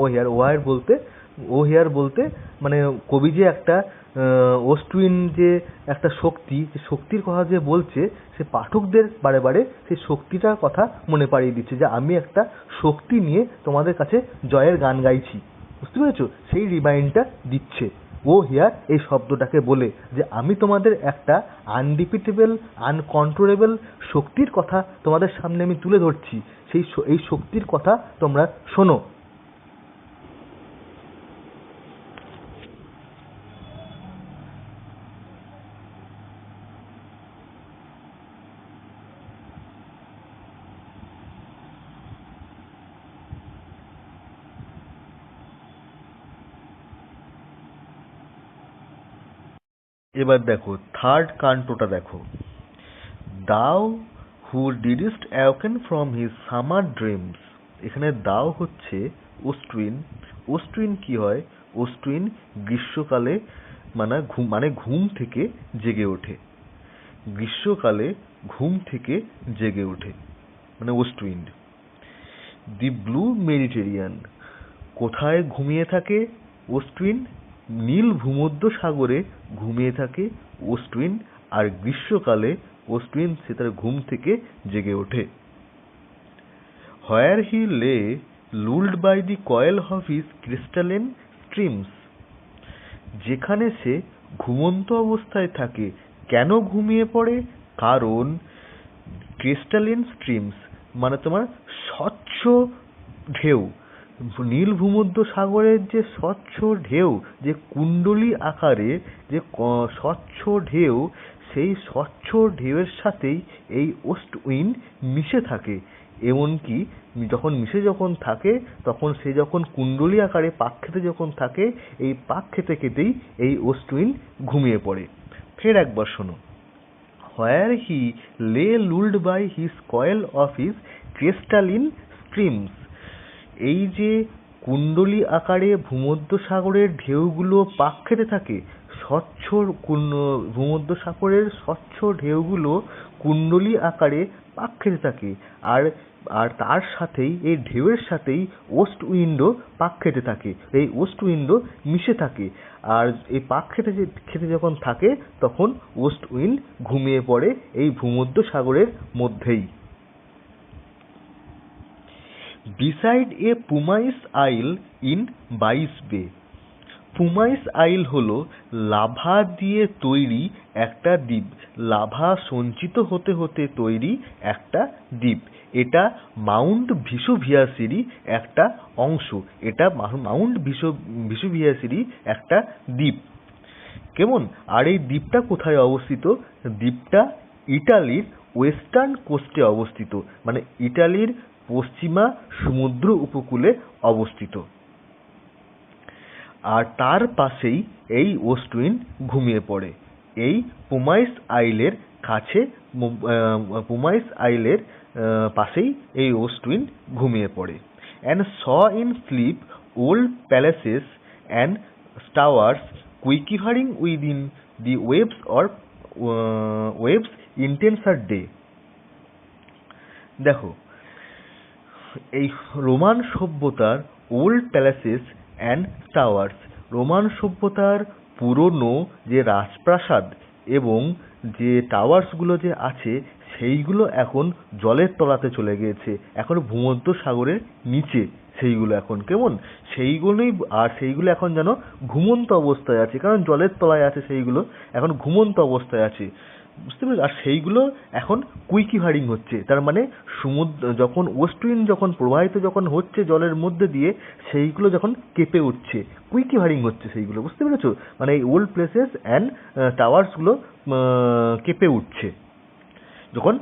B: হেয়ার বলতে মানে কবি যে একটা ওয়েস্টউইন্ড যে একটা শক্তির কথা যে বলছে, সে পাঠকদের বারে বারে সেই শক্তিটার কথা মনে পাড়িয়ে দিচ্ছে, যে আমি একটা শক্তি নিয়ে তোমাদের কাছে জয়ের গান গাইছি। বুঝতে পেরেছো? সেই রিমাইন্ডটা দিচ্ছে ও হিয়ার এই শব্দটাকে বলে, যে আমি তোমাদের একটা আনডিফিটেবল, আনকন্ট্রোলেবল শক্তির কথা তোমাদের সামনে আমি তুলে ধরছি। এই শক্তির কথা তোমরা শোনো। এবার দেখো থার্ড কান্টটা দেখো, thou who didst awaken from his summer dreams. এখানে দাও হচ্ছে ওস্টুইন কি হয়? ওস্টুইন গ্রীষ্মকালে মানে ঘুম থেকে জেগে ওঠে। গ্রীষ্মকালে ঘুম থেকে জেগে ওঠে মানে ওস্টউইন্ড। দি ব্লু মেডিটেরিয়ান, কোথায় ঘুমিয়ে থাকে ওস্টউইন্ড? নীল ভূমধ্য সাগরে ঘুমিয়ে থাকে ওস্টউইন্ড, আর গ্রীষ্মকালে ওস্টউইন্ড সে তার ঘুম থেকে জেগে ওঠে। Where he lay lulled by the coil of his crystalline streams, যেখানে সে ঘুমন্ত অবস্থায় থাকে। কেন ঘুমিয়ে পড়ে? কারণ ক্রিস্টালিন স্ট্রিমস মানে তোমার স্বচ্ছ ঢেউ, নীল ভূমধ্য সাগরের যে স্বচ্ছ ঢেউ, যে কুণ্ডলী আকারে যে স্বচ্ছ ঢেউ, সেই স্বচ্ছ ঢেউয়ের সাথেই এই ওস্টউইন্ড মিশে থাকে। এমনকি যখন থাকে, তখন সে যখন কুণ্ডলী আকারে পাক খেতে যখন থাকে, এই পাক খেতে খেতেই এই ওস্টউইন্ড ঘুমিয়ে পড়ে। ফের একবার শোনো, where he lay lulled by his coil of his crystalline streams, এই যে কুণ্ডলী আকারে ভূমধ্য সাগরের ঢেউগুলো পাক খেতে থাকে, ভূমধ্য সাগরের স্বচ্ছ ঢেউগুলো কুণ্ডলী আকারে পাক খেতে থাকে, আর তার সাথেই এই ঢেউয়ের সাথেই ওয়েস্ট উইন্ডও পাক খেতে থাকে। এই ওয়েস্ট উইন্ডও মিশে থাকে, আর এই পাক খেতে যখন থাকে, তখন ওয়েস্ট উইন্ড ঘুমিয়ে পড়ে এই ভূমধ্য সাগরের মধ্যেই। বিসাইড এ পুমাইস আইল ইন বাইস বে, পুমাইস আইল হলো লাভা দিয়ে তৈরি একটা দ্বীপ, লাভা সঞ্চিত হতে হতে তৈরি একটা দ্বীপ। এটা মাউন্ট ভিসুভিয়াসেরই একটা অংশ, এটা মাউন্ট ভিসুভিয়াসেরই একটা দ্বীপ। কেমন? আর এই দ্বীপটা কোথায় অবস্থিত? দ্বীপটা ইটালির ওয়েস্টার্ন কোস্টে অবস্থিত, মানে ইটালির পশ্চিমা সমুদ্র উপকূলে অবস্থিত। আর তার পাশেই এই ওস্টউইন্ড ঘুমিয়ে পড়ে। এই পুমাইস আইলের কাছে, পুমাইস আইলের পাশেই এই ওস্টউইন্ড ঘুমিয়ে পড়ে। And saw in sleep old palaces and towers quivering within the waves intenser day. দেখো, এই রোমান সভ্যতার old palaces and towers, Roman সভ্যতার পুরনো যে রাজপ্রাসাদ এবং যে টাওয়ার্সগুলো যে আছে, সেইগুলো এখন জলের তলাতে চলে গিয়েছে, এখন ভূমধ্য সাগরের নিচে সেইগুলো এখন। কেমন? সেইগুলো এখন যেন ঘুমন্ত অবস্থায় আছে, কারণ জলের তলায় আছে, সেইগুলো এখন ঘুমন্ত অবস্থায় আছে। বুঝতে পেরেছো? আর সেইগুলো এখন কুইকিভারিং হচ্ছে, তার মানে সমুদ্র যখন ওয়েস্ট উইন্ড যখন প্রবাহিত যখন হচ্ছে জলের মধ্যে দিয়ে, সেইগুলো যখন কেঁপে উঠছে, কুইকিভারিং হচ্ছে সেইগুলো, বুঝতে পেরেছো? মানে এই ওল্ড প্লেসেস অ্যান্ড টাওয়ার্সগুলো কেঁপে উঠছে যখন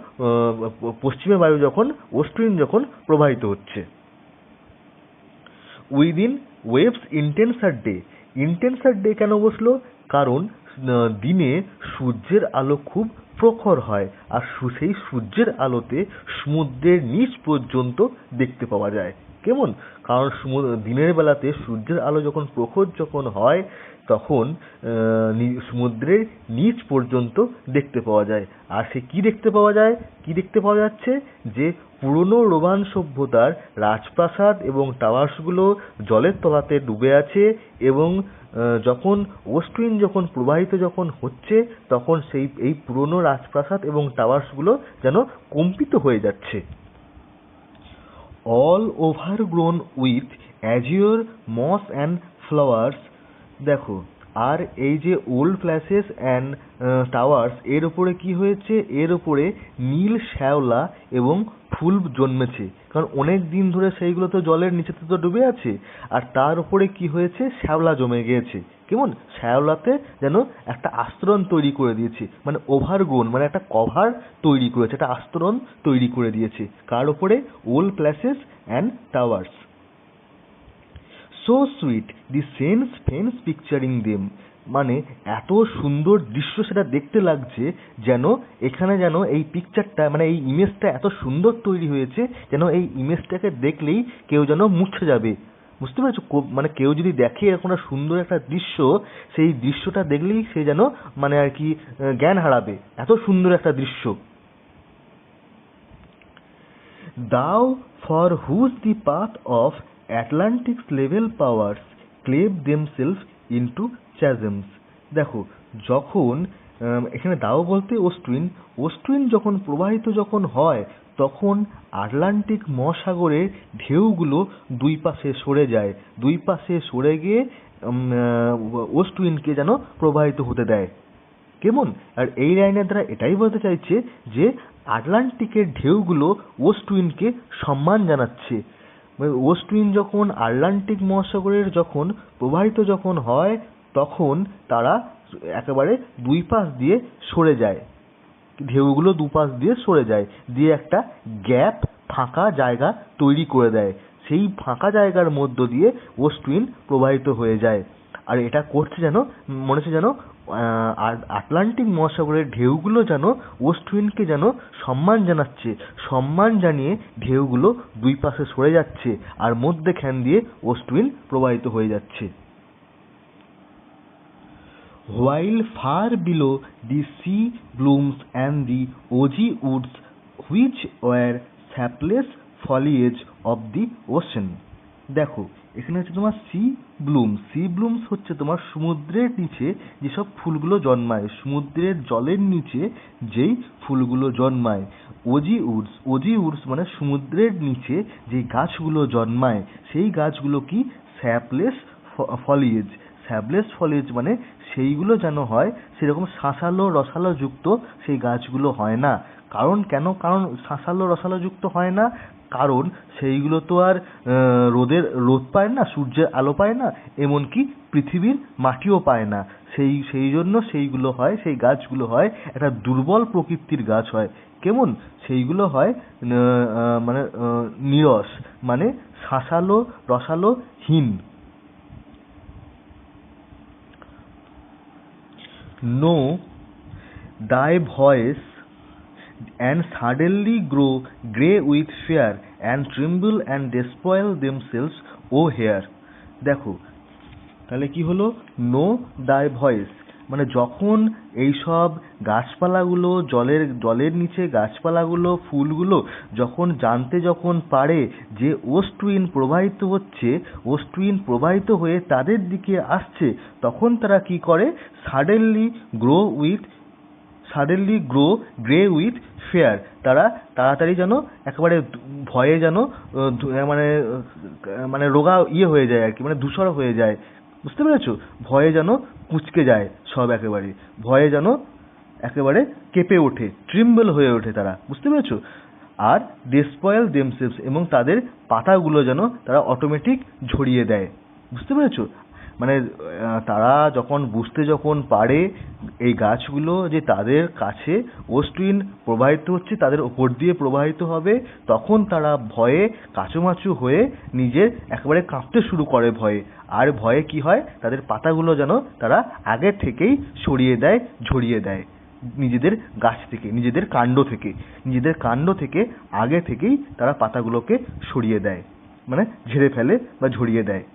B: পশ্চিমে বায়ু যখন ওয়েস্ট উইন্ড যখন প্রবাহিত হচ্ছে। Within waves intenser day. Intenser day কেন বসলো? কারণ দিনে সূর্যের আলো খুব প্রখর হয়, আর সেই সূর্যের আলোতে সমুদ্রের নিচ পর্যন্ত দেখতে পাওয়া যায়। কেমন? কারণ দিনের বেলাতে সূর্যের আলো যখন প্রখর যখন হয় তখন সমুদ্রের নিচ পর্যন্ত দেখতে পাওয়া যায়। আর সে কি দেখতে পাওয়া যায়? কি দেখতে পাওয়া যাচ্ছে? যে পুরনো রোমান সভ্যতার রাজপ্রাসাদ এবং টাওয়ার্সগুলো জলের তলাতে ডুবে আছে, এবং যখন ওয়েস্ট উইন্ড যখন প্রবাহিত যখন হচ্ছে তখন এই পুরনো রাজপ্রাসাদ এবং টাওয়ার্সগুলো যেন কম্পিত হয়ে যাচ্ছে। All overgrown with azure moss and flowers. দেখো, আর এই যে ওল্ড প্লেসেস অ্যান্ড টাওয়ার্স, এর ওপরে কি হয়েছে? এর ওপরে নীল শ্যাওলা এবং ফুল জন্মেছে, কারণ অনেক দিন ধরে সেইগুলো তো জলের নিচেতে তো ডুবে আছে, আর তার উপরে কি হয়েছে? শ্যাওলা জমে গিয়েছে। কেমন? শ্যাওলাতে যেন একটা আস্তরণ তৈরি করে দিয়েছে, মানে ওভারগ্রোন, মানে একটা কভার তৈরি করেছে, একটা আস্তরণ তৈরি করে দিয়েছে। কার ওপরে? Old palaces and towers. So sweet the sense faints picturing them. মানে এত সুন্দর দৃশ্য সেটা দেখতে লাগছে, যেন এখানে যেন এই পিকচারটা, মানে এই ইমেজটা এত সুন্দর তৈরি হয়েছে যেন এই ইমেজটাকে দেখলেই কেউ যেন মুছে যাবে। বুঝতে পেরেছো? মানে কেউ যদি দেখে এরকম একটা সুন্দর একটা দৃশ্য, সেই দৃশ্যটা দেখলেই সে যেন মানে আর কি জ্ঞান হারাবে, এত সুন্দর একটা দৃশ্য। Thou for whose the path of Atlantic's level powers cleave themselves into chasms. দেখো, যখন এখানে দাও বলতে ওয়েস্ট উইন্ড যখন প্রবাহিত যখন হয় তখন আটলান্টিক মহাসাগরের ঢেউগুলো দুই পাশে সরে যায়, দুই পাশে সরে গিয়ে ওয়েস্ট উইন্ডকে যেন প্রবাহিত হতে দেয়। কেমন? আর এই লাইনের দ্বারা এটাই বলতে চাইছে যে আটলান্টিকের ঢেউগুলো ওয়েস্ট উইন্ডকে সম্মান জানাচ্ছে। ওয়েস্ট উইন্ড যখন আটলান্টিক মহাসাগরের যখন প্রবাহিত যখন হয় তখন তারা একেবারে দুই পাশ দিয়ে সরে যায়, ঢেউগুলো দুপাশ দিয়ে সরে যায়, দিয়ে একটা গ্যাপ, ফাঁকা জায়গা তৈরি করে দেয়। সেই ফাঁকা জায়গার মধ্য দিয়ে ওয়েস্ট উইন্ড প্রবাহিত হয়ে যায়। আর এটা করছে যেন মনে হচ্ছে যেন আটলান্টিক মহাসাগরের ঢেউগুলো যেন ওয়েস্ট উইন্ডকে যেন সম্মান জানাচ্ছে, সম্মান জানিয়ে ঢেউগুলো দুই পাশে সরে যাচ্ছে, আর মধ্যেখান দিয়ে ওয়েস্ট উইন্ড প্রবাহিত হয়ে যাচ্ছে। While far below the sea blooms and the ogee woods which were sapless foliage of the ocean. দেখো, এখানে হচ্ছে তোমার সি ব্লুমস হচ্ছে তোমার সমুদ্রের নিচে যেসব ফুলগুলো জন্মায়, সমুদ্রের জলের নিচে যেই ফুলগুলো জন্মায়। ওজি উডস মানে সমুদ্রের নিচে যে গাছগুলো জন্মায়, সেই গাছগুলো কি? স্যাপলেস ফলিয়েজ। স্যাপলেস ফলিয়েজ মানে সেইগুলো যেন হয় সেরকম শাঁসালো রসালো যুক্ত সেই গাছগুলো হয় না। কারণ কেন? কারণ শাঁসালো রসালো যুক্ত হয় না, কারণ সেইগুলো তো আর রোদ পায় না, সূর্যের আলো পায় না, এমনকি পৃথিবীর মাটিও পায় না। সেই জন্য সেইগুলো হয়, সেই গাছগুলো হয় একটা দুর্বল প্রকৃতির গাছ হয়। কেমন? সেইগুলো হয় মানে নীরস, মানে শাঁসালো রসালো হীন। Know thy voice and suddenly grow grey with fear and tremble and despoil themselves, O hair. দেখো, তাহলে কি হলো? নো দাই ভয়েস মানে যখন এইসব গাছপালাগুলো জলের নিচে গাছপালাগুলো ফুলগুলো যখন জানতে যখন পারে যে ওয়েস্ট উইন্ড প্রবাহিত হচ্ছে, ওয়েস্ট উইন্ড প্রবাহিত হয়ে তাদের দিকে আসছে, তখন তারা কি করে? Suddenly grow grey with fair. তারা তাড়াতাড়ি যেন একেবারে ভয়ে যেন মানে রোগা হয়ে যায় আর কি, মানে ধূসর হয়ে যায়। বুঝতে পেরেছো? ভয়ে যেন কুঁচকে যায় সব, একেবারে ভয়ে যেন একেবারে কেঁপে ওঠে, ট্রিম্বল হয়ে ওঠে তারা, বুঝতে পেরেছো? আর দে স্পয়েল দেমসেলভস, এবং তাদের পাতাগুলো যেন তারা অটোমেটিক ঝরিয়ে দেয়, বুঝতে পেরেছো? মানে তারা যখন পারে এই গাছগুলো যে তাদের কাছে ওয়েস্ট উইন্ড প্রবাহিত হচ্ছে, তাদের ওপর দিয়ে প্রবাহিত হবে, তখন তারা ভয়ে কাঁচুমাচু হয়ে নিজের একেবারে কাঁপতে শুরু করে ভয়ে। আর ভয়ে কি হয়, তাদের পাতাগুলো যেন তারা আগে থেকেই সরিয়ে দেয়, ঝরিয়ে দেয় নিজেদের গাছ থেকে, নিজেদের কাণ্ড থেকে আগে থেকেই তারা পাতাগুলোকে সরিয়ে দেয়, মানে ঝেড়ে ফেলে বা ঝরিয়ে দেয়।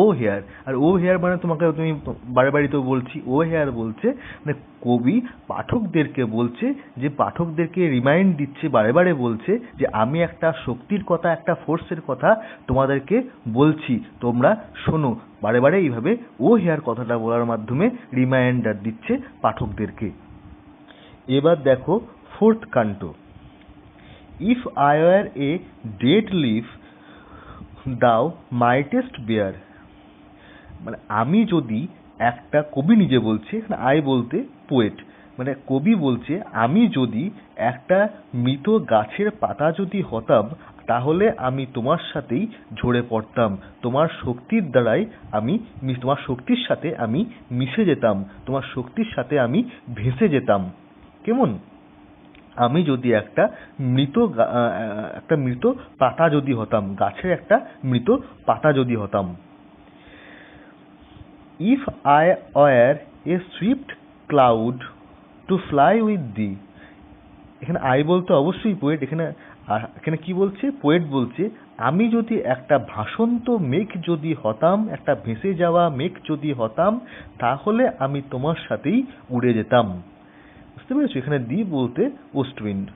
B: ও হেয়ার, আর ও হেয়ার মানে তুমি বারে বারে তো বলছি, ও হেয়ার বলছে মানে কবি পাঠকদেরকে বলছে, যে পাঠকদেরকে রিমাইন্ড দিচ্ছে, বারে বারে বলছে যে আমি একটা শক্তির কথা, একটা ফোর্সের কথা তোমাদেরকে বলছি, তোমরা শোনো। বারে বারে এইভাবে ও হেয়ার কথাটা বলার মাধ্যমে রিমাইন্ডার দিচ্ছে পাঠকদেরকে। এবার দেখো fourth canto, if I were a dead leaf thou mightest bear. মানে আমি যদি একটা, কবি নিজে বলছে, আই বলতে পোয়েট, মানে কবি বলছে আমি যদি একটা মৃত গাছের পাতা যদি হতাম, তাহলে আমি তোমার সাথেই ঝরে পড়তাম, তোমার শক্তির দ্বারাই তোমার শক্তির সাথে আমি মিশে যেতাম, তোমার শক্তির সাথে আমি ভেসে যেতাম। কেমন? আমি যদি একটা মৃত পাতা যদি হতাম, গাছের একটা মৃত পাতা যদি হতাম। If I were a swift cloud to fly with thee, এখানে আই বলতে অবশ্যই পোয়েট, এখানে কি বলছে, পোয়েট বলছে আমি যদি একটা ভাসন্ত মেঘ যদি হতাম, একটা ভেসে যাওয়া মেঘ যদি হতাম, তাহলে আমি তোমার সাথেই উড়ে যেতাম, বুঝতে পেরেছো? এখানে দি বলতে ওয়েস্ট উইন্ড।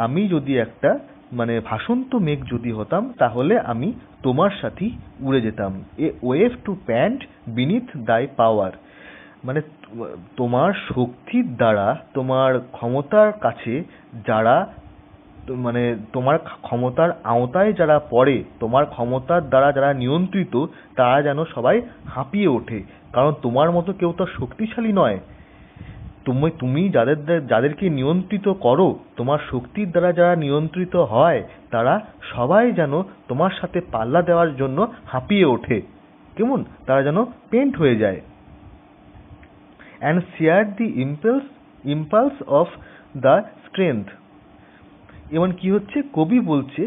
B: আমি যদি একটা মানে ভাসন্ত মেঘ যদি হতাম, তাহলে আমি তোমার সাথেই উড়ে যেতাম। A wave to pant beneath thy power, মানে তোমার শক্তির দ্বারা, তোমার ক্ষমতার কাছে যারা, মানে তোমার ক্ষমতার আওতায় যারা পড়ে, তোমার ক্ষমতার দ্বারা যারা নিয়ন্ত্রিত, তারা যেন সবাই হাঁপিয়ে ওঠে, কারণ তোমার মতো কেউ তো শক্তিশালী নয়। তুমি যাদেরকে নিয়ন্ত্রিত করো, তোমার শক্তির দ্বারা যারা নিয়ন্ত্রিত হয়, তারা সবাই যেন তোমার সাথে পাল্লা দেওয়ার জন্য হাঁপিয়ে ওঠে, কেমন? তারা যেন পেন্ট হয়ে যায়। and share the impulse of the strength। এমন কি হচ্ছে, কবি বলছে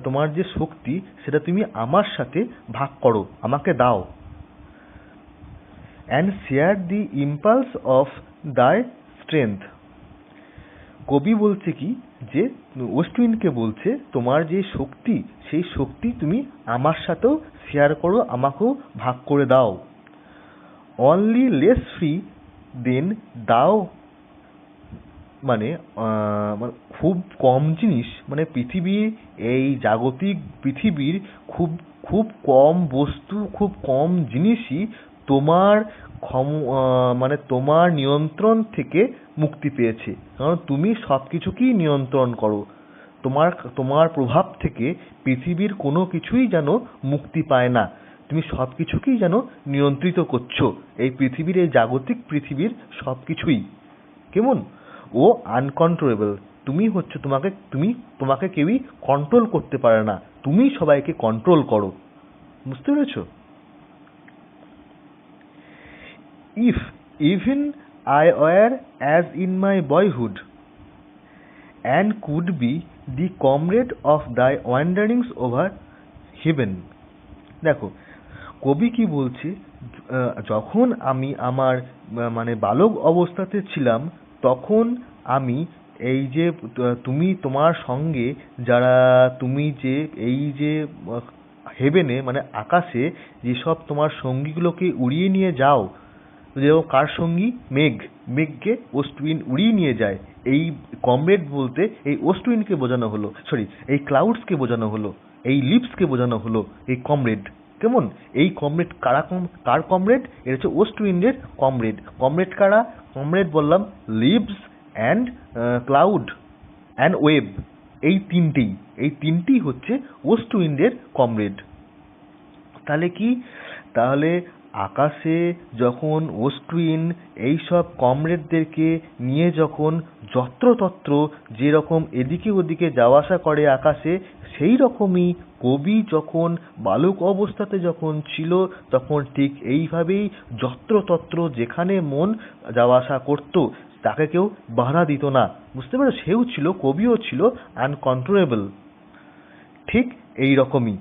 B: তোমার যে শক্তি, সেটা তুমি আমার সাথে ভাগ করো, আমাকে দাও। and share the impulse of thy strength। কবি বলছে কি, যে ওয়েস্ট উইন্ডকে বলছে তোমার যে শক্তি, সেই শক্তি তুমি আমার সাথেও শেয়ার করো, আমাকেও ভাগ করে দাও। only less free than thou, মানে খুব কম জিনিস, মানে এই জাগতিক পৃথিবীর খুব কম বস্তু, খুব কম জিনিসই তোমার মানে তোমার নিয়ন্ত্রণ থেকে মুক্তি পেয়েছে, কারণ তুমি সবকিছুকেই নিয়ন্ত্রণ করো। তোমার প্রভাব থেকে পৃথিবীর কোনো কিছুই যেন মুক্তি পায় না, তুমি সবকিছুকেই যেন নিয়ন্ত্রিত করছো, এই পৃথিবীর, এই জাগতিক পৃথিবীর সবকিছুই। কেমন? ও আনকন্ট্রোলেবল, তোমাকে কেউই কন্ট্রোল করতে পারে না, তুমি সবাইকে কন্ট্রোল করো, বুঝতে পেরেছো? If even I were as in my boyhood and could be the comrade of thy wanderings over heaven। দেখো কবি কি বলছে, যখন আমি আমার মানে বালক অবস্থাতে ছিলাম, তখন আমি এই যে তুমি তোমার সঙ্গে যারা, তুমি যে এই যে হেভেনে মানে আকাশে যেসব তোমার সঙ্গীগুলোকে উড়িয়ে নিয়ে যাও, যেও কার সঙ্গী, মেঘকে ওয়েস্ট উইন্ড উড়িয়ে নিয়ে যায়, এই কমরেড বলতে এই ওয়েস্ট উইন্ডকে বোঝানো হলো, এই ক্লাউডসকে বোঝানো হলো, এই লিভসকে বোঝানো হলো এই কমরেড। কেমন? এই কমরেড কার কমরেড? এটা হচ্ছে ওয়েস্ট উইন্ডের কমরেড কারা? কমরেড বললাম leaves and cloud and wave, এই তিনটেই হচ্ছে ওয়েস্ট উইন্ডের কমরেড। তাহলে আকাশে যখন অশ্বিন এইসব কমরেডদেরকে নিয়ে যখন যত্রতত্র যেরকম এদিকে ওদিকে যাওয়া আসা করে আকাশে, সেই রকমই কবি যখন বালক অবস্থাতে যখন ছিল তখন ঠিক এইভাবেই যত্রতত্র যেখানে মন যাওয়া আসা করত, তাকে কেউ বাধা দিত না। বুঝতে পারো, সেও ছিল, কবিও ছিল আনকন্ট্রোলেবল। ঠিক এই রকমই,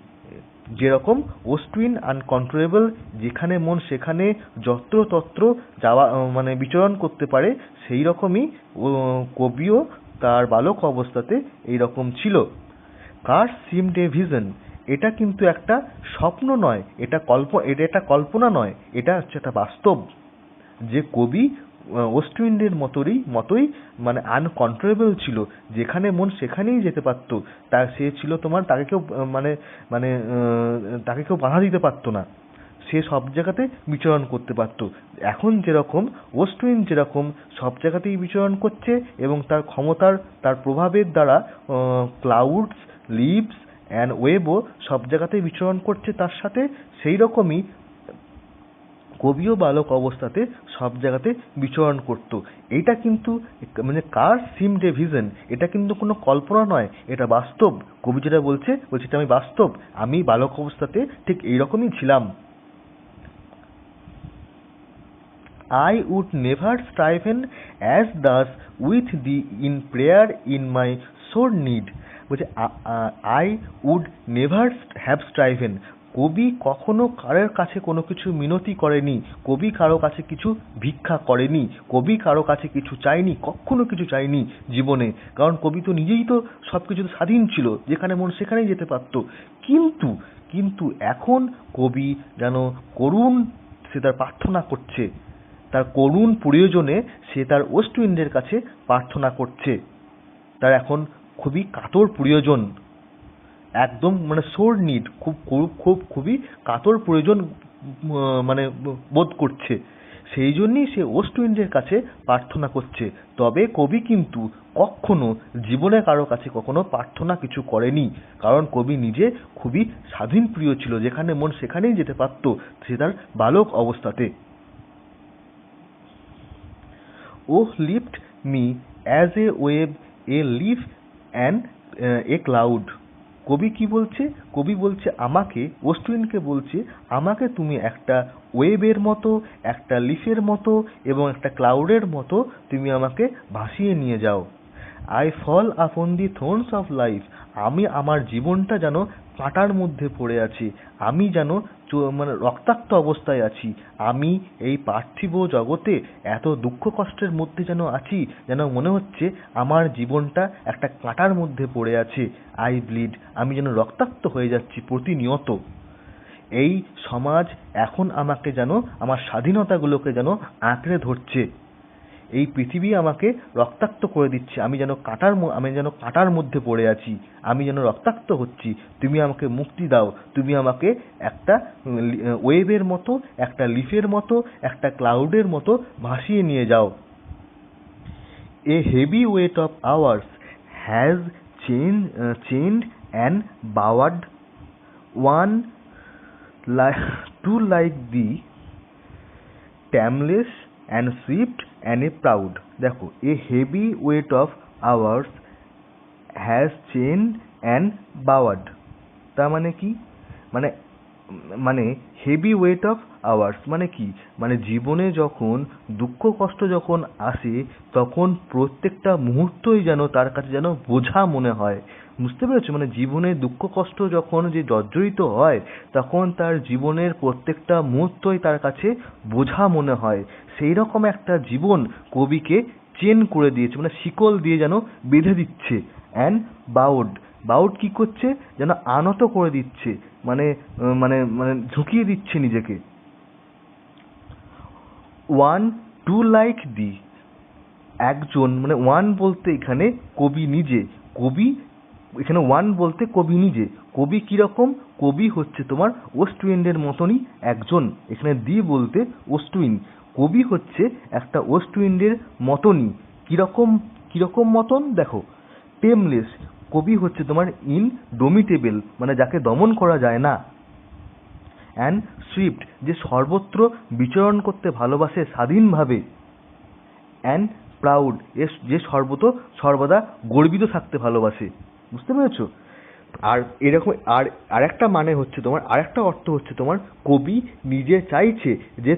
B: যেরকম অশ্বিন আনকন্ট্রোলেবল, যেখানে মন সেখানে যত্রতত্র যাওয়া মানে বিচরণ করতে পারে, সেই রকমই কবিও তার বালক অবস্থাতে এই রকম ছিল। কার সিমড এ ভিশন, এটা কিন্তু একটা স্বপ্ন নয়, এটা একটা কল্পনা নয়, এটা হচ্ছে একটা বাস্তব। যে কবি অশ্বিনের মতোই মানে আনকন্ট্রোলেবল ছিল, যেখানে মন সেখানেই যেতে পারতো। সে ছিল তোমার, তাকে কেউ তাকে কেউ বাধা দিতে পারতো না, সে সব জায়গাতে বিচরণ করতে পারতো। এখন যেরকম অশ্বিন যেরকম সব জায়গাতেই বিচরণ করছে এবং তার ক্ষমতার, তার প্রভাবের দ্বারা ক্লাউডস, লিভস অ্যান্ড ওয়েবও সব জায়গাতেই বিচরণ করছে তার সাথে, সেই রকমই কবিও বালক অবস্থাতে সব জায়গাতে বিচরণ করত। এইটা কিন্তু মানে কার সিমড এ ভিশন, এটা কিন্তু কোনো কল্পনা নয়, এটা বাস্তব। কবি যেটা বলছে এটা আমি বাস্তব, আমি বালক অবস্থাতে ঠিক এইরকমই ছিলাম। I would never striven as thus with thee in prayer in my sore need. বলছে I would never have striven, কবি কখনো কারোর কাছে কোনো কিছু মিনতি করেনি, কবি কারো কাছে কিছু ভিক্ষা করেনি, কবি কারো কাছে কিছু চাইনি, কখনো কিছু চাইনি জীবনে, কারণ কবি তো নিজেই তো সবকিছুতে স্বাধীন ছিল, যেখানে মন সেখানেই যেতে পারত। কিন্তু এখন কবি যেন করুণ, সে তার প্রার্থনা করছে, তার করুণ প্রয়োজনে সে তার অশ্বিনদের কাছে প্রার্থনা করছে, তার এখন খুবই কাতর প্রয়োজন, একদম মানে সোর নিড, খুবই কাতর প্রয়োজন মানে বোধ করছে, সেই জন্যই সে অশ্বিনদের কাছে প্রার্থনা করছে। তবে কবি কিন্তু কখনো জীবনে কারো কাছে কখনো প্রার্থনা কিছু করেনি, কারণ কবি নিজে খুবই স্বাধীন প্রিয় ছিল, যেখানে মন সেখানেই যেতে পারত, সে তার বালক অবস্থাতে। Oh lift me as a wave, a leaf and a cloud. কবি কি বলছে? কবি বলছে আমাকে, অশ্বিনকে বলছে আমাকে তুমি একটা ওয়েভের মতো, একটা লিফের মতো এবং একটা ক্লাউডের মতো তুমি আমাকে ভাসিয়ে নিয়ে যাও। I fall upon the thorns of life. আমি আমার জীবনটা যেন কাঁটার মধ্যে পড়ে আছি, আমি যেন মানে রক্তাক্ত অবস্থায় আছি, আমি এই পার্থিব জগতে এত দুঃখ কষ্টের মধ্যে যেন আছি, যেন মনে হচ্ছে আমার জীবনটা একটা কাঁটার মধ্যে পড়ে আছে। আই ব্লিড, আমি যেন রক্তাক্ত হয়ে যাচ্ছি প্রতিনিয়ত। এই সমাজ এখন আমাকে যেন, আমার স্বাধীনতাগুলোকে যেন আঁকড়ে ধরছে, এই পৃথিবী আমাকে রক্তাক্ত করে দিচ্ছে, আমি যেন কাঁটার মধ্যে পড়ে আছি, আমি যেন রক্তাক্ত হচ্ছি। তুমি আমাকে মুক্তি দাও, তুমি আমাকে একটা ওয়েভের মতো, একটা লিফের মতো, একটা ক্লাউডের মতো ভাসিয়ে নিয়ে যাও। A heavy weight of hours has chained and bowered one too like thee, tameless and swift and a proud. দেখো, a heavy weight of hours has chained and bowered, তার মানে কি? মানে হেভি ওয়েট অফ আওয়ার্স মানে কি? মানে জীবনে যখন দুঃখ কষ্ট যখন আসে, তখন প্রত্যেকটা মুহূর্তই যেন তার কাছে যেন বোঝা মনে হয়। বুঝতে পেরেছো? মানে জীবনে দুঃখ কষ্ট যখন যে জর্জরিত হয়, তখন তার জীবনের প্রত্যেকটা মুহূর্তই তার কাছে বোঝা মনে হয়। সেই রকম একটা জীবন কবিকে চেন করে দিয়েছে, মানে শিকল দিয়ে যেন বেঁধে দিচ্ছে। অ্যান্ড বাউড কি করছে? যেন আনত করে দিচ্ছে, মানে মানে মানে ঝুঁকিয়ে দিচ্ছে নিজেকে। ওয়ান টু লাইক দি, একজন, মানে ওয়ান বলতে এখানে কবি নিজে, কবি এখানে ওয়ান বলতে কবি নিজে। কবি কিরকম? কবি হচ্ছে তোমার অশ্বিনের মতনই একজন, এখানে দি বলতে অশ্বিন, কবি হচ্ছে একটা অশ্বিনের মতনই। কিরকম মতন? দেখো, টেমলেস, কবি হচ্ছে তোমার ইনডোমিটেবল, মানে যাকে দমন করা যায় না। অ্যান্ড সুইফট যে সর্বত্র বিচরণ করতে ভালোবাসে স্বাধীনভাবে, অ্যান্ড প্রাউড যে সর্বদা গর্বিত থাকতে ভালোবাসে। বুঝতে পেরেছো? আর এরকম আর একটা মানে হচ্ছে তোমার, আর একটা অর্থ হচ্ছে তোমার, কবি নিজে চাইছে যে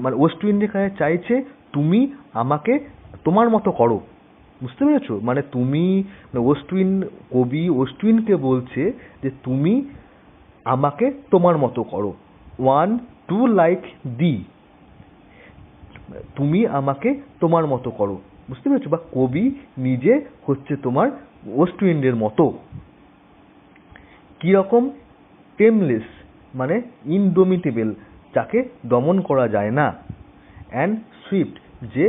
B: মানে ওয়েস্ট উইন্ডের কাছে চাইছে তুমি আমাকে তোমার মতো করো। বুঝতে পেরেছো? মানে তুমি কবি ওয়েস্ট উইন্ডকে বলছে যে তুমি আমাকে তোমার মতো করো, ওয়ান টু লাইক দি, তুমি আমাকে তোমার মতো করো। বুঝতে পেরেছো? বা কবি নিজে হচ্ছে তোমার ওয়েস্ট উইন্ডের মতো। কিরকম? টেমলেস মানে ইনডোমিটেবল, যাকে দমন করা যায় না, অ্যান্ড সুইফট যে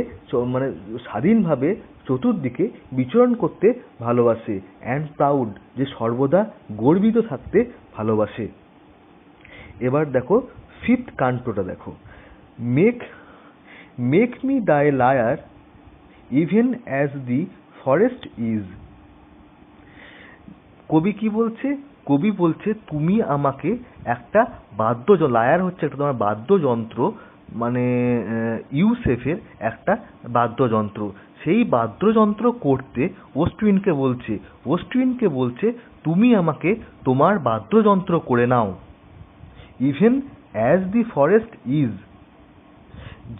B: মানে স্বাধীনভাবে চতুর্দিকে বিচরণ করতে ভালোবাসে, অ্যান্ড প্রাউড যে সর্বদা গর্বিত থাকতে ভালোবাসে। এবার দেখো ফিফথ কান্টটা দেখো, make me thy lyre even as the forest is. কবি কি বলছে? কবি বলছে তুমি আমাকে একটা লায়ার হচ্ছে একটা তোমার বাদ্যযন্ত্র, মানে ইউসেফের একটা বাদ্যযন্ত্র। সেই বাদ্যযন্ত্র করতে ওয়েস্ট উইন্ডকে বলছে তুমি আমাকে তোমার বাদ্যযন্ত্র করে নাও, even as the forest is,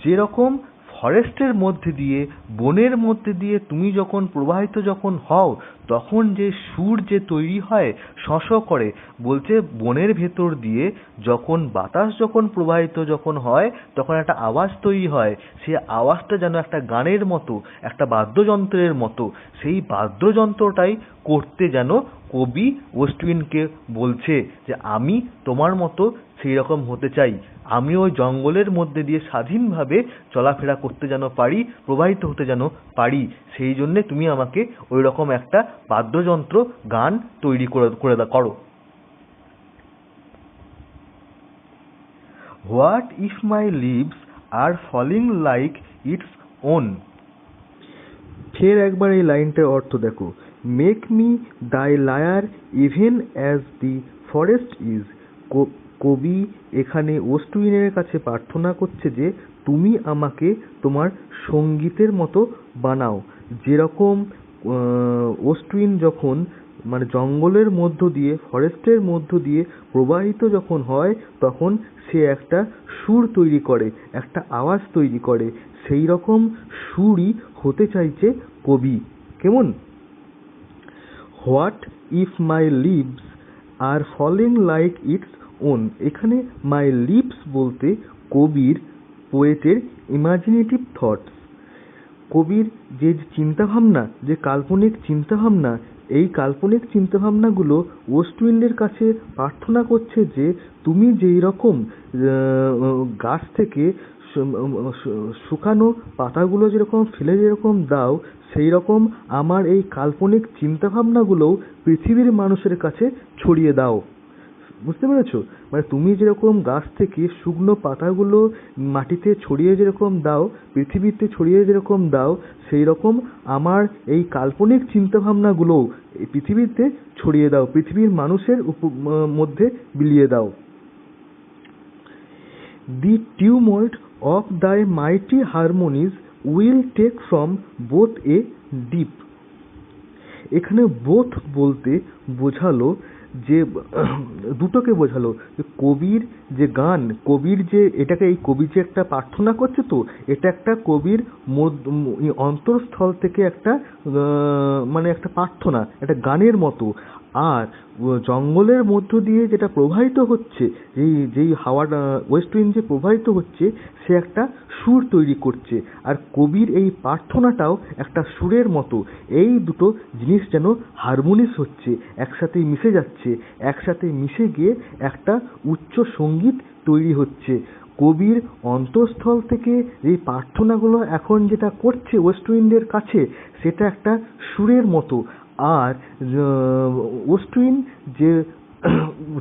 B: যেরকম ফরেস্টের মধ্যে দিয়ে, বনের মধ্যে দিয়ে তুমি যখন প্রবাহিত যখন হও তখন যে সুর যে তৈরি হয় শঁ শঁ করে, বলছে বনের ভেতর দিয়ে যখন বাতাস যখন প্রবাহিত যখন হয় তখন একটা আওয়াজ তৈরি হয়, সেই আওয়াজটা যেন একটা গানের মতো, একটা বাদ্যযন্ত্রের মতো। সেই বাদ্যযন্ত্রটাই করতে যেন কবি ওয়েস্ট উইন্ডকে বলছে যে আমি তোমার মতো সেই রকম হতে চাই, আমি ওই জঙ্গলের মধ্যে দিয়ে স্বাধীনভাবে চলাফেরা করতে যেন পারি, প্রবাহিত হতে যেন পারি, সেই জন্যে তুমি আমাকে ওই রকম একটা বাদ্যযন্ত্র গান তৈরি করো। What if my leaves are falling like its own. ফের একবার এই লাইনটার অর্থ দেখো, make me thy lyre even as the forest is. কবি এখানে ওয়েস্ট উইন্ডের কাছে প্রার্থনা করছে যে তুমি আমাকে তোমার সঙ্গীতের মতো বানাও, যেরকম ওয়েস্ট উইন্ড যখন মানে জঙ্গলের মধ্য দিয়ে, ফরেস্টের মধ্য দিয়ে প্রবাহিত যখন হয় তখন সে একটা সুর তৈরি করে, একটা আওয়াজ তৈরি করে, সেই রকম সুরই হতে চাইছে কবি। কেমন? What if my leaves are falling like its own. এখানে মাই লিভস বলতে কবির, পোয়েটের ইমাজিনেটিভ থটস, কবির যে চিন্তাভাবনা, যে কাল্পনিক চিন্তাভাবনা, এই কাল্পনিক চিন্তাভাবনাগুলো ওয়েস্ট উইন্ডের কাছে প্রার্থনা করছে যে তুমি যেই রকম গাছ থেকে শুকানো পাতাগুলো যেরকম ফেলে যেরকম দাও, সেই রকম আমার এই কাল্পনিক চিন্তাভাবনাগুলোও পৃথিবীর মানুষের কাছে ছড়িয়ে দাও। বুঝতে পেরেছো? মানে তুমি যেরকম গাছ থেকে শুকনো পাতাগুলো মাটিতে ছড়িয়ে যেরকম দাও, পৃথিবীতে ছড়িয়ে যেরকম দাও, সেই রকম আমার এই কাল্পনিক চিন্তাভাবনাগুলোও এই পৃথিবীতে ছড়িয়ে দাও, পৃথিবীর মানুষের মধ্যে বিলিয়ে দাও। The tumult of thy mighty harmonies will take from both a deep. এখানে both বলতে বোঝালো যে দুটোকে বোঝালো, কবির যে গান, কবির যে এটাকে, এই কবি যে একটা প্রার্থনা করছে, তো এটা একটা কবির অন্তরস্থল থেকে একটা মানে একটা প্রার্থনা, একটা গানের মতো। আর জঙ্গলের মধ্য দিয়ে যেটা প্রবাহিত হচ্ছে, যেই হাওয়াটা ওয়েস্ট উইন্ড যে প্রবাহিত হচ্ছে, সে একটা সুর তৈরি করছে, আর কবির এই প্রার্থনাটাও একটা সুরের মতো। এই দুটো জিনিস যেন হারমোনিয়াস হচ্ছে, একসাথে মিশে যাচ্ছে, একসাথে মিশে গিয়ে একটা উচ্চ সঙ্গীত তৈরি হচ্ছে। কবির অন্তঃস্থল থেকে এই প্রার্থনাগুলো এখন যেটা করছে ওয়েস্ট উইন্ডের কাছে, সেটা একটা সুরের মতো। আর ওয়েস্ট উইন্ড যে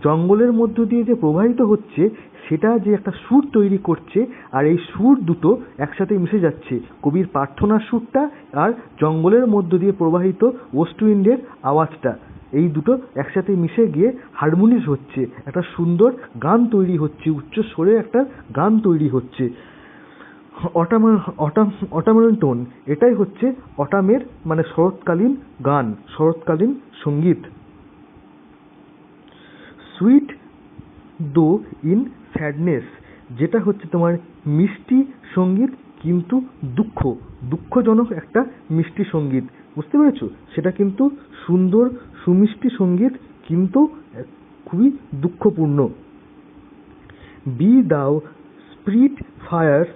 B: জঙ্গলের মধ্য দিয়ে যে প্রবাহিত হচ্ছে, সেটা যে একটা সুর তৈরি করছে, আর এই সুর দুটো একসাথে মিশে যাচ্ছে, কবির প্রার্থনার সুরটা আর জঙ্গলের মধ্য দিয়ে প্রবাহিত ওয়েস্ট উইন্ডের আওয়াজটা। এই দুটো একসাথে মিশে গিয়ে হারমোনিয়াস হচ্ছে, একটা সুন্দর গান তৈরি হচ্ছে, উচ্চ স্বরে একটা গান তৈরি হচ্ছে। অটামের টোন, এটাই হচ্ছে অটামের মানে শরৎকালীন গান, শরৎকালীন সঙ্গীত। সুইট দো ইন স্যাডনেস, যেটা হচ্ছে তোমার মিষ্টি সঙ্গীত কিন্তু দুঃখজনক একটা মিষ্টি সঙ্গীত, বুঝতে পেরেছো? সেটা কিন্তু সুন্দর সুমিষ্টি সঙ্গীত কিন্তু খুবই দুঃখপূর্ণ। বি দাও স্পিরিট ফায়ার্স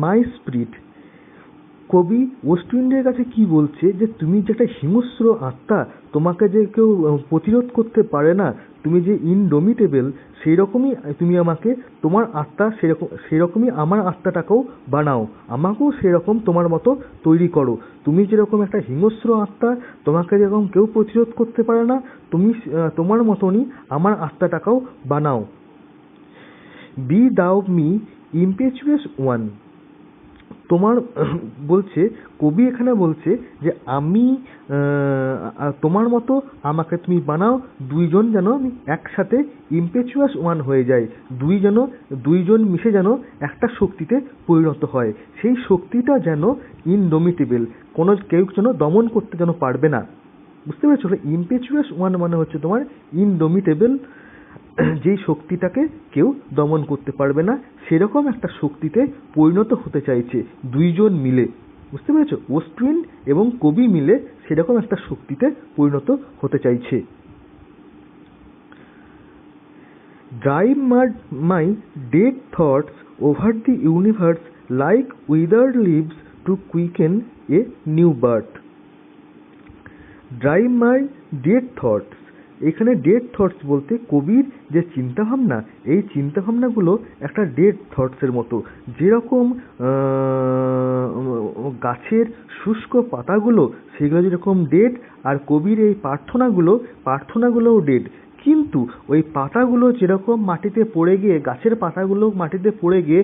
B: মাই স্পিরিট, কবি ওয়েস্টউইন্ডের কাছে কি বলছে যে তুমি যে একটা হিংস্র আত্মা, তোমাকে যে কেউ প্রতিরোধ করতে পারে না, তুমি যে ইনডোমিটেবল, সেই রকমই তুমি আমাকে, তোমার আত্মা সেরকমই আমার আত্মাটাকেও বানাও, আমাকেও সেরকম তোমার মতো তৈরি করো। তুমি যেরকম একটা হিংস্র আত্মা, তোমাকে যেরকম কেউ প্রতিরোধ করতে পারে না, তুমি তোমার মতনই আমার আত্মাটাকেও বানাও। বি দাও মি ইম্পেচুয়াস ওয়ান, তোমার বলছে, কবি এখানে বলছে যে আমি তোমার মতো আমাকে তুমি বানাও, দুইজন যেন একসাথে ইম্পেচুয়াস ওয়ান হয়ে যায়, দুইজন মিশে যেন একটা শক্তিতে পরিণত হয়, সেই শক্তিটা যেন ইনডোমিটেবল, কেউ যেন দমন করতে যেন পারবে না, বুঝতে পেরেছো? ইম্পেচুয়াস ওয়ান মানে হচ্ছে তোমার ইনডোমিটেবল, যেই শক্তিটাকে কেউ দমন করতে পারবে না, সেরকম একটা শক্তিতে পরিণত হতে চাইছে দুইজন মিলে, বুঝতে পেরেছো? ওয়েস্টউইন্ড এবং কবি মিলে সেরকম একটা শক্তিতে পরিণত হতে চাইছে। Drive my dead thoughts over the universe like withered leaves to quicken a new birth. Drive my dead thoughts, এখানে ডেড থটস বলতে কবির যে চিন্তাভাবনা, এই চিন্তাভাবনাগুলো একটা ডেড থটসের মতো, যেরকম গাছের শুষ্ক পাতাগুলো সেগুলো যেরকম ডেড, আর কবির এই প্রার্থনাগুলোও ডেড, কিন্তু ওই পাতাগুলো যেরকম মাটিতে পড়ে গিয়ে, গাছের পাতাগুলো মাটিতে পড়ে গিয়ে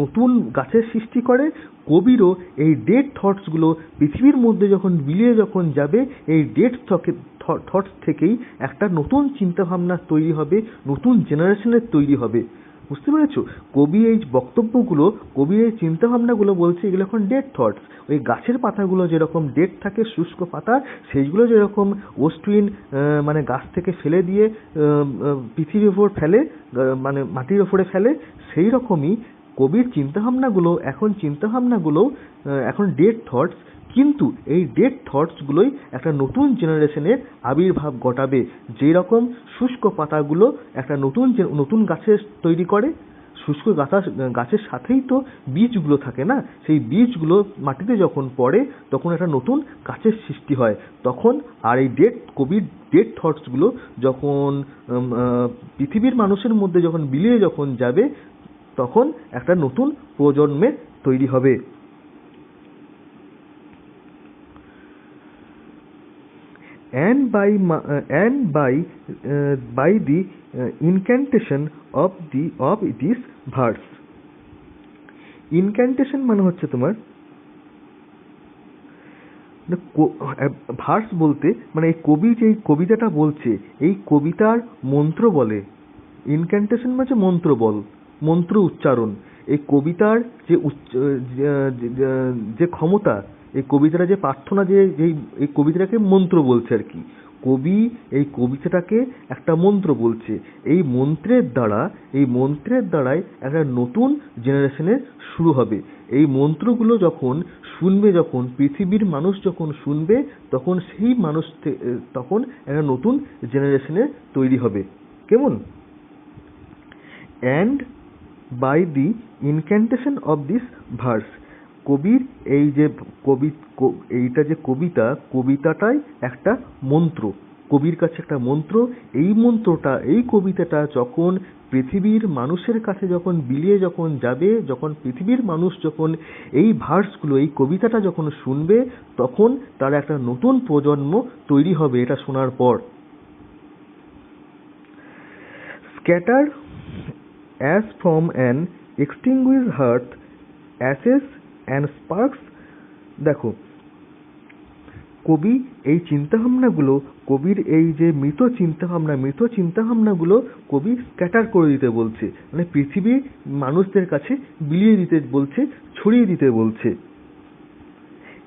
B: নতুন গাছের সৃষ্টি করে, কবিরও এই ডেড থটসগুলো পৃথিবীর মধ্যে যখন বিলিয়ে যখন যাবে, এই ডেড থটস থেকেই একটা নতুন চিন্তাভাবনা তৈরি হবে, নতুন জেনারেশনের তৈরি হবে, বুঝতে পেরেছো? কবি এই বক্তব্যগুলো, কবি এই চিন্তাভাবনাগুলো বলছে এগুলো এখন ডেড থটস। ওই গাছের পাতাগুলো যেরকম ডেড থাকে, শুষ্ক পাতা, সেইগুলো যেরকম ওয়েস্টউইন্ড মানে গাছ থেকে ফেলে দিয়ে পৃথিবীর ওপর ফেলে, মানে মাটির ওপরে ফেলে, সেই রকমই কবির চিন্তাভাবনাগুলো এখন ডেড থটস, কিন্তু এই ডেড থটসগুলোই একটা নতুন জেনারেশনের আবির্ভাব ঘটাবে, যেই রকম শুষ্ক পাতাগুলো একটা নতুন গাছের তৈরি করে, শুষ্ক গাছের সাথেই তো বীজগুলো থাকে না, সেই বীজগুলো মাটিতে যখন পড়ে তখন একটা নতুন গাছের সৃষ্টি হয়, তখন আর এই কবির ডেড থটসগুলো যখন পৃথিবীর মানুষের মধ্যে যখন বিলিয়ে যখন যাবে, তখন একটা নতুন প্রজন্মের তৈরি হবে। And by the incantation of this verse, incantation মানে হচ্ছে তোমার ভার্স বলতে মানে এই কবি যে কবিতাটা বলছে, এই কবিতার মন্ত্র বলে। ইনক্যান্টেশন মানে মন্ত্র উচ্চারণ। এই কবিতার যে ক্ষমতা, এই কবিতাটা যে প্রার্থনা, এই কবিতাটাকে মন্ত্র বলছে আর কি। কবি এই কবিতাটাকে একটা মন্ত্র বলছে, এই মন্ত্রের দ্বারাই একটা নতুন জেনারেশনের শুরু হবে। এই মন্ত্রগুলো যখন পৃথিবীর মানুষ যখন শুনবে, তখন সেই মানুষ তখন একটা নতুন জেনারেশনের তৈরি হবে। কেমন? And by the incantation of this verse, কবির এই যে এইটা যে কবিতাটাই একটা মন্ত্র, কবির কাছে একটা মন্ত্র। এই কবিতাটা যখন পৃথিবীর মানুষের কাছে যখন বিলিয়ে যখন যাবে, যখন পৃথিবীর মানুষ যখন এই ভার্সগুলো, এই কবিতাটা যখন শুনবে, তখন তার একটা নতুন প্রজন্ম তৈরি হবে এটা শোনার পর। Scatter as from an extinguished hearth, ashes and sparks, দেখো কবি এই চিন্তাভাবনাগুলো, কবির এই যে মৃত চিন্তাভাবনাগুলো কবি স্ক্যাটার করে দিতে বলছে, মানে পৃথিবীর মানুষদের কাছে বিলিয়ে দিতে বলছে, ছড়িয়ে দিতে বলছে।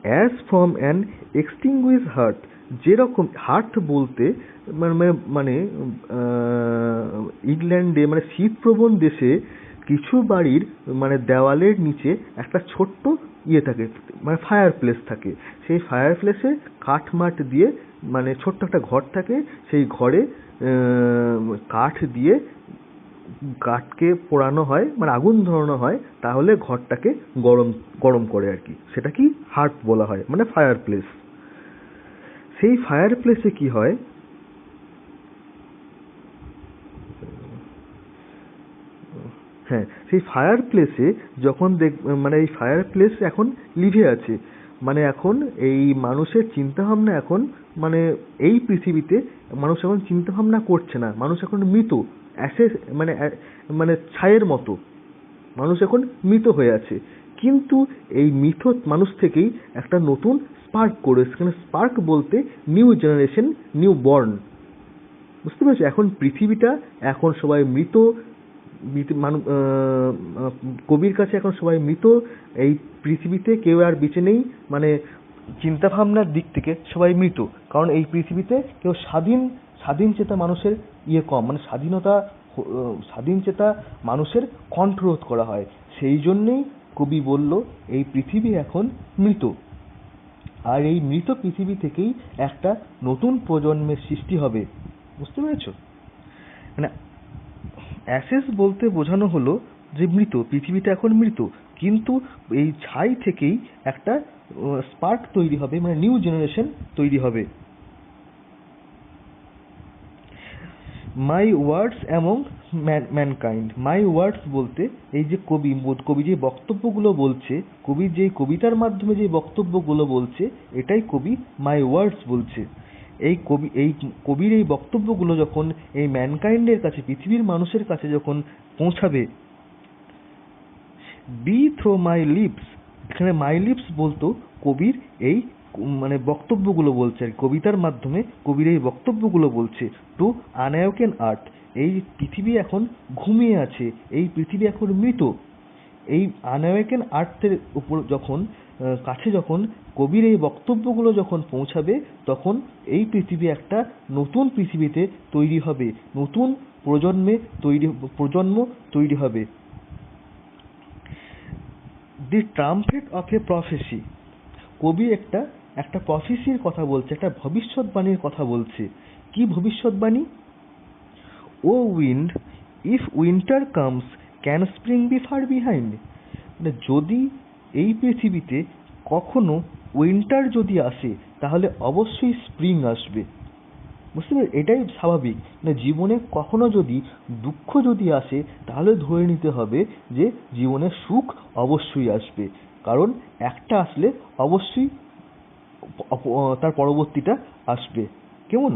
B: As from an extinguish heart, যেরকম হার্ট বলতে মানে ইংল্যান্ডে মানে শীতপ্রবণ দেশে কিছু বাড়ির মানে দেওয়ালের নিচে একটা ছোট্ট ইয়ে থাকে, মানে ফায়ার প্লেস থাকে। সেই ফায়ার প্লেসে কাঠ দিয়ে মানে ছোট্ট একটা ঘর থাকে, সেই ঘরে কাঠ দিয়ে কাঠকে পোড়ানো হয়, মানে আগুন ধরানো হয়, তাহলে ঘরটাকে গরম করে আর কি, সেটা কি হার্ট বলা হয়, মানে ফায়ার প্লেস। সেই ফায়ার প্লেসে কি হয়, হ্যাঁ সেই ফায়ার প্লেসে যখন মানে এই ফায়ার প্লেস এখন লিভে আছে, মানে এখন এই মানুষের চিন্তাভাবনা এখন মানে এই পৃথিবীতে মানুষ এখন চিন্তাভাবনা করছে না, মানুষ এখন মৃত, অ্যাসেস মানে ছায়ের মতো মানুষ এখন মৃত হয়ে আছে। কিন্তু এই মৃত মানুষ থেকেই একটা নতুন স্পার্ক করে, সেখানে স্পার্ক বলতে নিউ জেনারেশন, নিউ বর্ন, বুঝতে পেরেছো? এখন পৃথিবীটা এখন সবাই মৃত, কবির কাছে এখন সবাই মৃত, এই পৃথিবীতে কেউ আর বেঁচে নেই, মানে চিন্তা ভাবনার দিক থেকে সবাই মৃত, কারণ এই পৃথিবীতে কেউ স্বাধীন চেতা মানুষের কম, মানে স্বাধীন চেতা মানুষের কণ্ঠরোধ করা হয়। সেই জন্যেই কবি বলল এই পৃথিবী এখন মৃত, আর এই মৃত পৃথিবী থেকেই একটা নতুন প্রজন্মের সৃষ্টি হবে, বুঝতে পেরেছো? মানে অ্যাসেস বলতে বোঝানো হলো যে মৃত পৃথিবীটা এখন মৃত, কিন্তু এই ছাই থেকেই একটা স্পার্ক তৈরি হবে, মানে নিউ জেনারেশন তৈরি হবে। মাই ওয়ার্ডস অ্যামং ম্যানকাইন্ড, মাই ওয়ার্ডস বলতে এই যে কবি যে বক্তব্যগুলো বলছে, কবি যে কবিতার মাধ্যমে যে বক্তব্যগুলো বলছে, এটাই কবি মাই ওয়ার্ডস বলছে। এই কবির এই বক্তব্যগুলো যখন এই ম্যানকাইন্ডের কাছে, পৃথিবীর মানুষের কাছে যখন পৌঁছাবে, বি থ্রো মাই লিপস, এখানে মাই লিপস বলতো কবির এই মানে বক্তব্যগুলো বলছে, আর কবিতার মাধ্যমে কবির এই বক্তব্যগুলো বলছে। টু আনঅ্যাওকেন আর্ট, এই পৃথিবী এখন ঘুমিয়ে আছে, এই পৃথিবী এখন মৃত। এই আনঅ্যাওকেন আর্থের উপর যখন যখন কবির এই বক্তব্যগুলো যখন পৌঁছাবে, তখন এই পৃথিবী একটা নতুন পৃথিবীতে তৈরি হবে, নতুন প্রজন্ম তৈরি হবে। দি ট্রাম্পেট অফ এ প্রফেসি, কবি একটা প্রফেসির কথা বলছে, একটা ভবিষ্যৎবাণীর কথা বলছে। কি ভবিষ্যৎবাণী? O wind, if winter comes can spring be far behind, মানে যদি এই পৃথিবীতে কখনো উইন্টার যদি আসে, তাহলে অবশ্যই স্প্রিং আসবে, বুঝতে পারলে? এটাই স্বাভাবিক, মানে জীবনে কখনো যদি দুঃখ যদি আসে, তাহলে ধরে নিতে হবে যে জীবনে সুখ অবশ্যই আসবে, কারণ একটা আসলে অবশ্যই তার পরবর্তীটা আসবে। কেমন?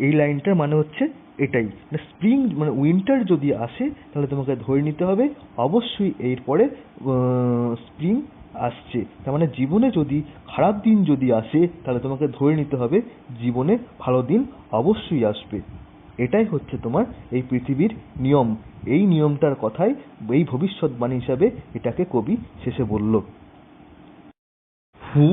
B: এই লাইনটার মানে হচ্ছে এটাই, মানে স্প্রিং মানে উইন্টার যদি আসে, তাহলে তোমাকে ধরে নিতে হবে অবশ্যই এরপরে স্প্রিং আসছে। তার মানে জীবনে যদি খারাপ দিন যদি আসে, তাহলে তোমাকে ধরে নিতে হবে জীবনে ভালো দিন অবশ্যই আসবে। এটাই হচ্ছে তোমার এই পৃথিবীর নিয়ম। এই নিয়মটার কথাই এই ভবিষ্যৎবাণী হিসাবে এটাকে কবি শেষে বলল। হু